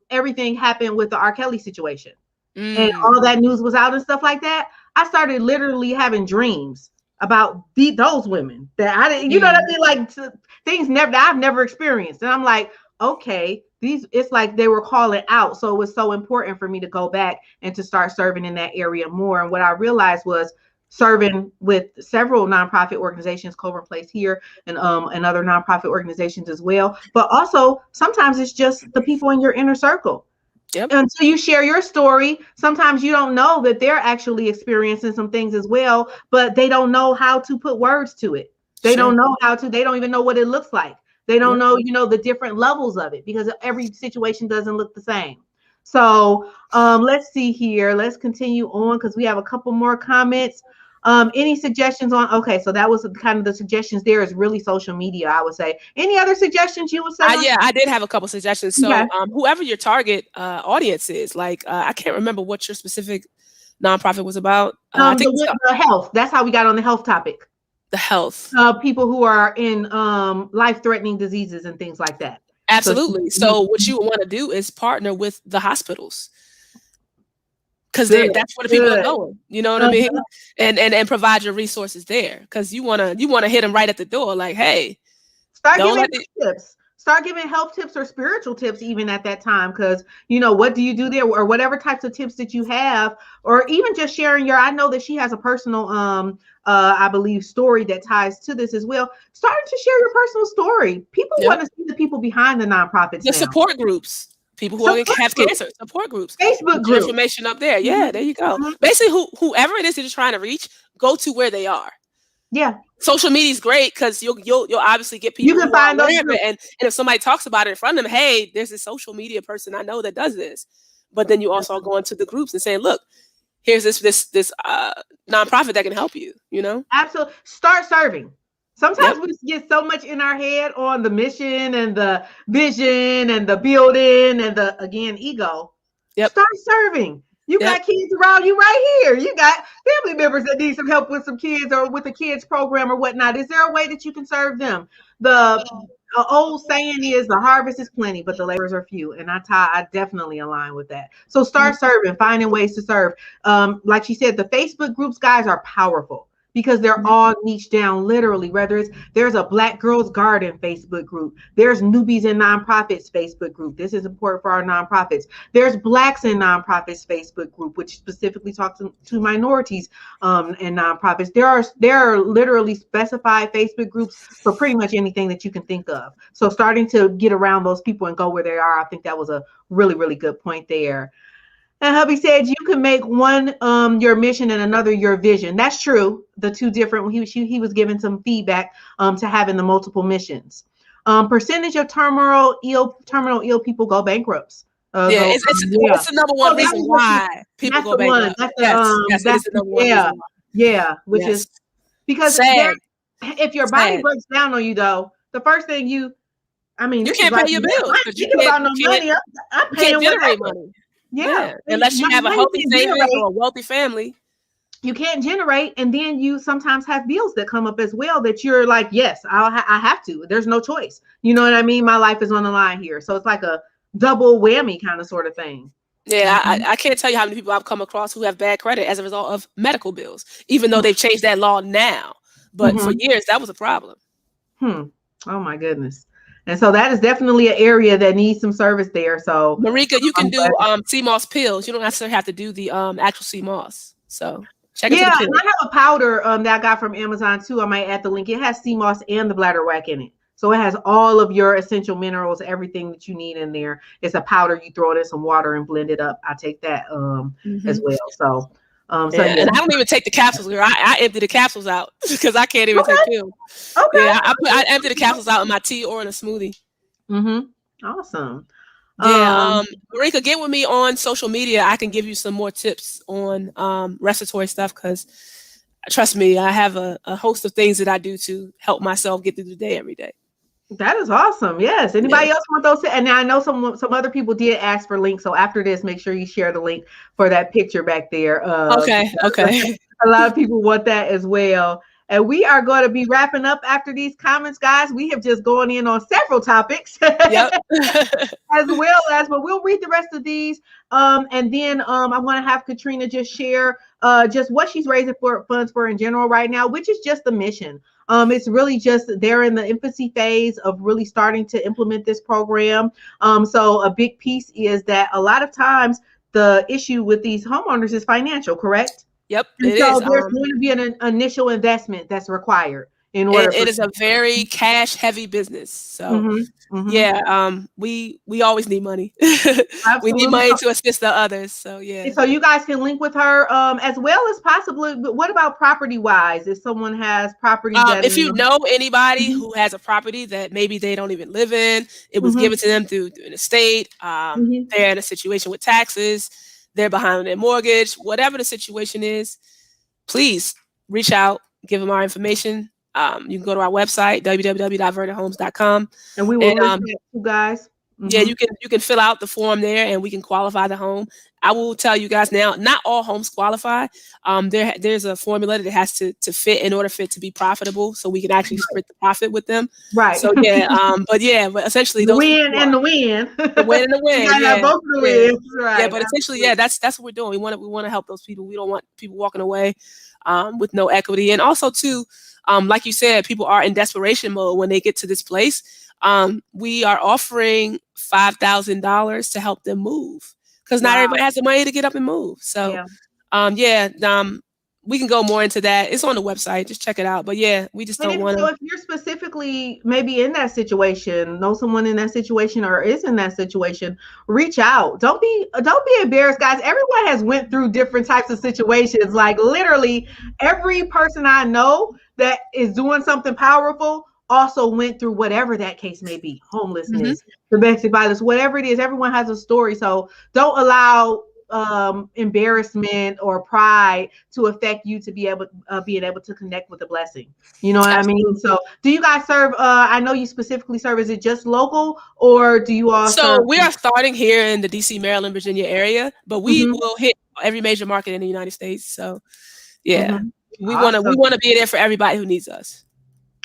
everything happened with the R. Kelly situation. And all that news was out and stuff like that. I started literally having dreams about those women that I didn't, you know what I mean? Like, things that I've never experienced. And I'm like, okay, it's like they were calling out. So it was so important for me to go back and to start serving in that area more. And what I realized was serving with several nonprofit organizations, Colean Place here, and other nonprofit organizations as well. But also sometimes it's just the people in your inner circle. Yep. Until you share your story, sometimes you don't know that they're actually experiencing some things as well, but they don't know how to put words to it. They don't know how to, they don't even know what it looks like. They don't know, the different levels of it because every situation doesn't look the same. So let's see here. Let's continue on because we have a couple more comments. Any suggestions on, okay, so that was kind of the suggestions there is really social media, I would say. Any other suggestions you would say? Yeah, I did have a couple suggestions. So Okay. whoever your target audience is, like I can't remember what your specific nonprofit was about. I think the health. That's how we got on the health topic. The health. People who are in life-threatening diseases and things like that. Absolutely. So what you want to do is partner with the hospitals. Because that's where the people are going, you know what I mean, and provide your resources there. Because you wanna hit them right at the door, like, hey, start giving tips. Start giving health tips or spiritual tips even at that time. Because what do you do there, or whatever types of tips that you have, or even just sharing your. I know that she has a personal, I believe, story that ties to this as well. Starting to share your personal story. People want to see the people behind the nonprofits. The support groups. People who have cancer, support groups, Facebook groups, information up there. Yeah, there you go. Basically, whoever it is that you're trying to reach, go to where they are. Yeah, social media is great because you'll obviously get people. You can find those, and if somebody talks about it in front of them, hey, there's this social media person I know that does this. But then you also go into the groups and saying, look, here's this nonprofit that can help you. Absolutely. Start serving. Sometimes we get so much in our head on the mission and the vision and the building and the, again, ego. Start serving. You got kids around you right here. You got family members that need some help with some kids or with a kids program or whatnot. Is there a way that you can serve them? The old saying is the harvest is plenty, but the laborers are few. And I definitely align with that. So start serving, finding ways to serve. Like she said, the Facebook groups, guys, are powerful. Because they're all niche down, literally, whether there's a Black Girls Garden Facebook group, there's Newbies in Nonprofits Facebook group. This is important for our nonprofits. There's Blacks in Nonprofits Facebook group, which specifically talks to minorities and nonprofits. There are literally specified Facebook groups for pretty much anything that you can think of. So starting to get around those people and go where they are, I think that was a really, really good point there. And hubby said you can make one your mission and another your vision. That's true. The two different. He was giving some feedback to having the multiple missions. Percentage of terminal ill people go bankrupt. It's the number one reason why people go bankrupt. That's the number one reason why. Which is because if your body breaks down on you, though, the first thing you can't pay your bills. I'm thinking about no money. I'm paying whatever. Money. Yeah, unless you have a healthy savings or a wealthy family. You can't generate, and then you sometimes have bills that come up as well that you're like, yes, I have to. There's no choice. You know what I mean? My life is on the line here. So it's like a double whammy kind of sort of thing. Yeah, I can't tell you how many people I've come across who have bad credit as a result of medical bills, even though they've changed that law now. But for years, that was a problem. Oh, my goodness. And so that is definitely an area that needs some service there. So Marica, you can do CMOS pills. You don't necessarily have to do the actual CMOS. So check it out. And I have a powder that I got from Amazon too. I might add the link. It has CMOS and the bladder whack in it. So it has all of your essential minerals, everything that you need in there. It's a powder. You throw it in some water and blend it up. I take that as well. So and I don't even take the capsules. I empty the capsules out because I can't even take pills. Okay. Yeah, I empty the capsules out in my tea or in a smoothie. Awesome. Yeah, Marica, get with me on social media. I can give you some more tips on respiratory stuff because trust me, I have a host of things that I do to help myself get through the day every day. That is awesome. Yes. Anybody else want those? And I know some other people did ask for links. So after this, make sure you share the link for that picture back there. Okay. A lot of people want that as well. And we are going to be wrapping up after these comments, guys. We have just gone in on several topics as well as, but we'll read the rest of these. And then I want to have Katrena just share just what she's raising for funds for in general right now, which is just the mission. It's really just they're in the infancy phase of really starting to implement this program. So a big piece is that a lot of times the issue with these homeowners is financial, correct? Yep. And so there's going to be an initial investment that's required. in order for It is a very cash heavy business. So mm-hmm. yeah, we always need money. We need Absolutely. money to assist the others. So yeah. So you guys can link with her as well as possibly. But what about property wise? If someone has property that If you know anybody mm-hmm. who has a property that maybe they don't even live in, it was Mm-hmm. given to them through an estate. Mm-hmm. They're in a situation with taxes. They're behind on their mortgage. Whatever the situation is, please reach out. Give them our information. You can go to our website www.verdanthomes.com, And we will list that to guys. Mm-hmm. Yeah, you can fill out the form there, and we can qualify the home. I will tell you guys now, not all homes qualify. There's a formula that has to fit in order for it to be profitable, so we can actually split the profit with them. Right. So yeah, but essentially the those win and the win. The win and the win. You gotta have both of the wins. Right. Yeah, but essentially, yeah, that's what we're doing. We want to help those people. We don't want people walking away with no equity. And also too, like you said, people are in desperation mode when they get to this place. We are offering $5,000 to help them move, because not everybody has the money to get up and move. So, we can go more into that. It's on the website. Just check it out. But yeah, we just don't want to. So if you're specifically maybe in that situation, know someone in that situation or is in that situation, reach out. Don't be embarrassed, guys. Everyone has went through different types of situations. Like literally every person I know that is doing something powerful also went through whatever that case may be, homelessness, domestic violence, whatever it is. Everyone has a story. So don't allow embarrassment or pride to affect you to be able being able to connect with the blessing. You know what I mean? So do you guys serve I know you specifically serve, is it just local or do you all serve? We are starting here in the DC, Maryland, Virginia area, but we will hit every major market in the United States. So yeah, we want to be there for everybody who needs us.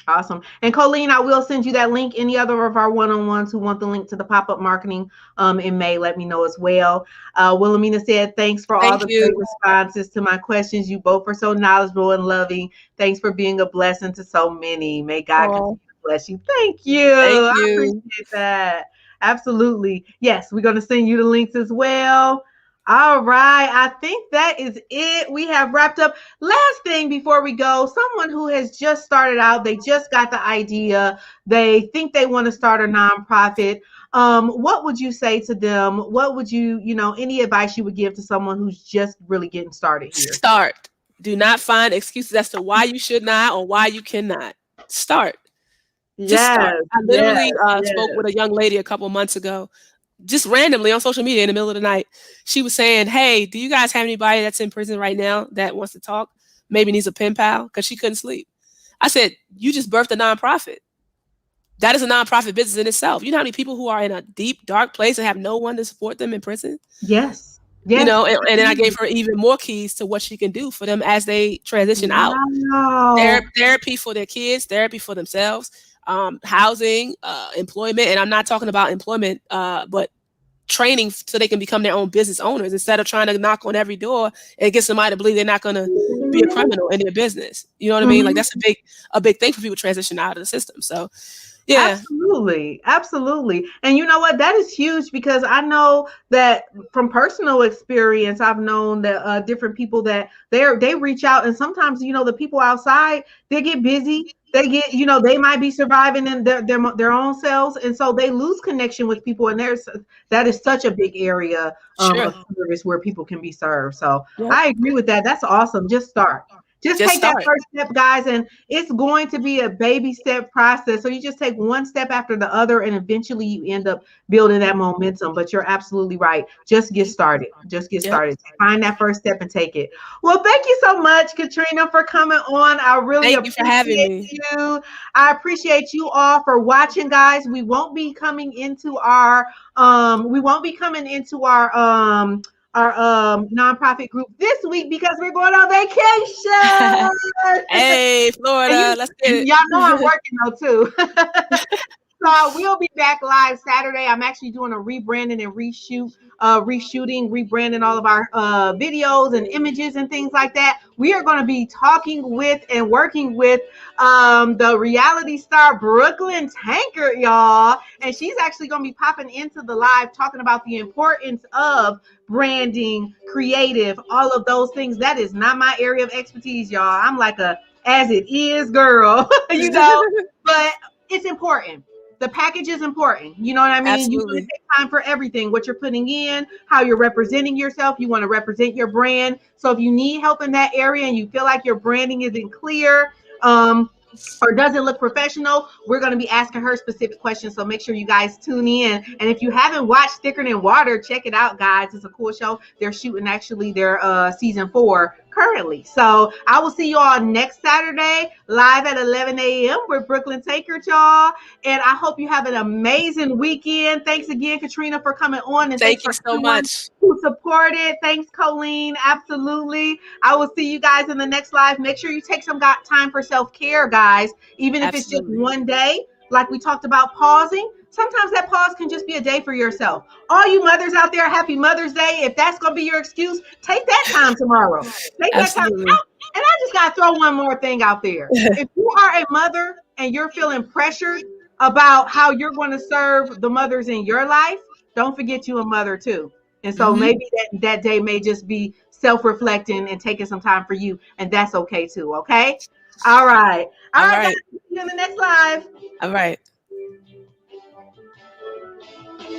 Awesome. And Colean, I will send you that link. Any other of our one-on-ones who want the link to the pop-up marketing in May, let me know as well. Wilhelmena said, thanks for all the great responses to my questions. You both are so knowledgeable and loving. Thanks for being a blessing to so many. May God continue to bless you. Thank you. I appreciate that. Absolutely. Yes, we're going to send you the links as well. All right. I think that is it. We have wrapped up. Last thing before we go, someone who has just started out, they just got the idea. They think they want to start a nonprofit. What would you say to them? What would you, any advice you would give to someone who's just really getting started here? Start. Do not find excuses as to why you should not or why you cannot. Start. Just start. I literally spoke with a young lady a couple months ago, just randomly on social media in the middle of the night. She was saying, hey, do you guys have anybody that's in prison right now that wants to talk? Maybe needs a pen pal, because she couldn't sleep. I said, you just birthed a nonprofit. That is a nonprofit business in itself. You know how many people who are in a deep, dark place and have no one to support them in prison? Yes. And then I gave her even more keys to what she can do for them as they transition out. Therapy for their kids, therapy for themselves. Housing, employment, and I'm not talking about employment, but training so they can become their own business owners instead of trying to knock on every door and get somebody to believe they're not going to be a criminal in their business. You know what I mean? Like that's a big thing for people to transition out of the system. So yeah, absolutely. And you know what? That is huge, because I know that from personal experience, I've known that different people that they reach out, and sometimes the people outside, they get busy. They get, they might be surviving in their own selves, and so they lose connection with people. And that is such a big area of service where people can be served. So I agree with that. That's awesome. Just start. Just take that first step, guys, and it's going to be a baby step process. So you just take one step after the other, and eventually you end up building that momentum. But you're absolutely right. Just get started. Just get started. Find that first step and take it. Well, thank you so much, Katrena, for coming on. I really appreciate you. I appreciate you all for watching, guys. We won't be coming into our nonprofit group this week because we're going on vacation. Hey, Florida, let's get it. Y'all know I'm working though too. So we'll be back live Saturday. I'm actually doing a rebranding and rebranding all of our videos and images and things like that. We are going to be talking with and working with the reality star Brooklyn Tankard, y'all. And she's actually going to be popping into the live talking about the importance of branding, creative, all of those things. That is not my area of expertise, y'all. I'm like a as it is, girl. You know, but it's important. The package is important. You know what I mean? You want to Absolutely. take time for everything, what you're putting in, how you're representing yourself. You want to represent your brand. So if you need help in that area and you feel like your branding isn't clear, or doesn't look professional, we're going to be asking her specific questions. So make sure you guys tune in. And if you haven't watched Thicker Than Water, check it out, guys. It's a cool show. They're shooting actually their season 4 currently. So I will see you all next Saturday live at 11 a.m. with Brooklyn Taker, y'all. And I hope you have an amazing weekend. Thanks again, Katrena, for coming on. And Thank thanks you for so everyone much. who supported. Thanks, Colean. Absolutely. I will see you guys in the next live. Make sure you take some time for self-care, guys. Even if it's just Absolutely. one day, like we talked about pausing. Sometimes that pause can just be a day for yourself. All you mothers out there, happy Mother's Day. If that's going to be your excuse, take that time tomorrow. Take that time. Absolutely. And I just got to throw one more thing out there. If you are a mother and you're feeling pressured about how you're going to serve the mothers in your life, don't forget you a mother too. And so maybe that day may just be self-reflecting and taking some time for you. And that's okay too. Okay. All right. All right, guys. See you in the next live. All right.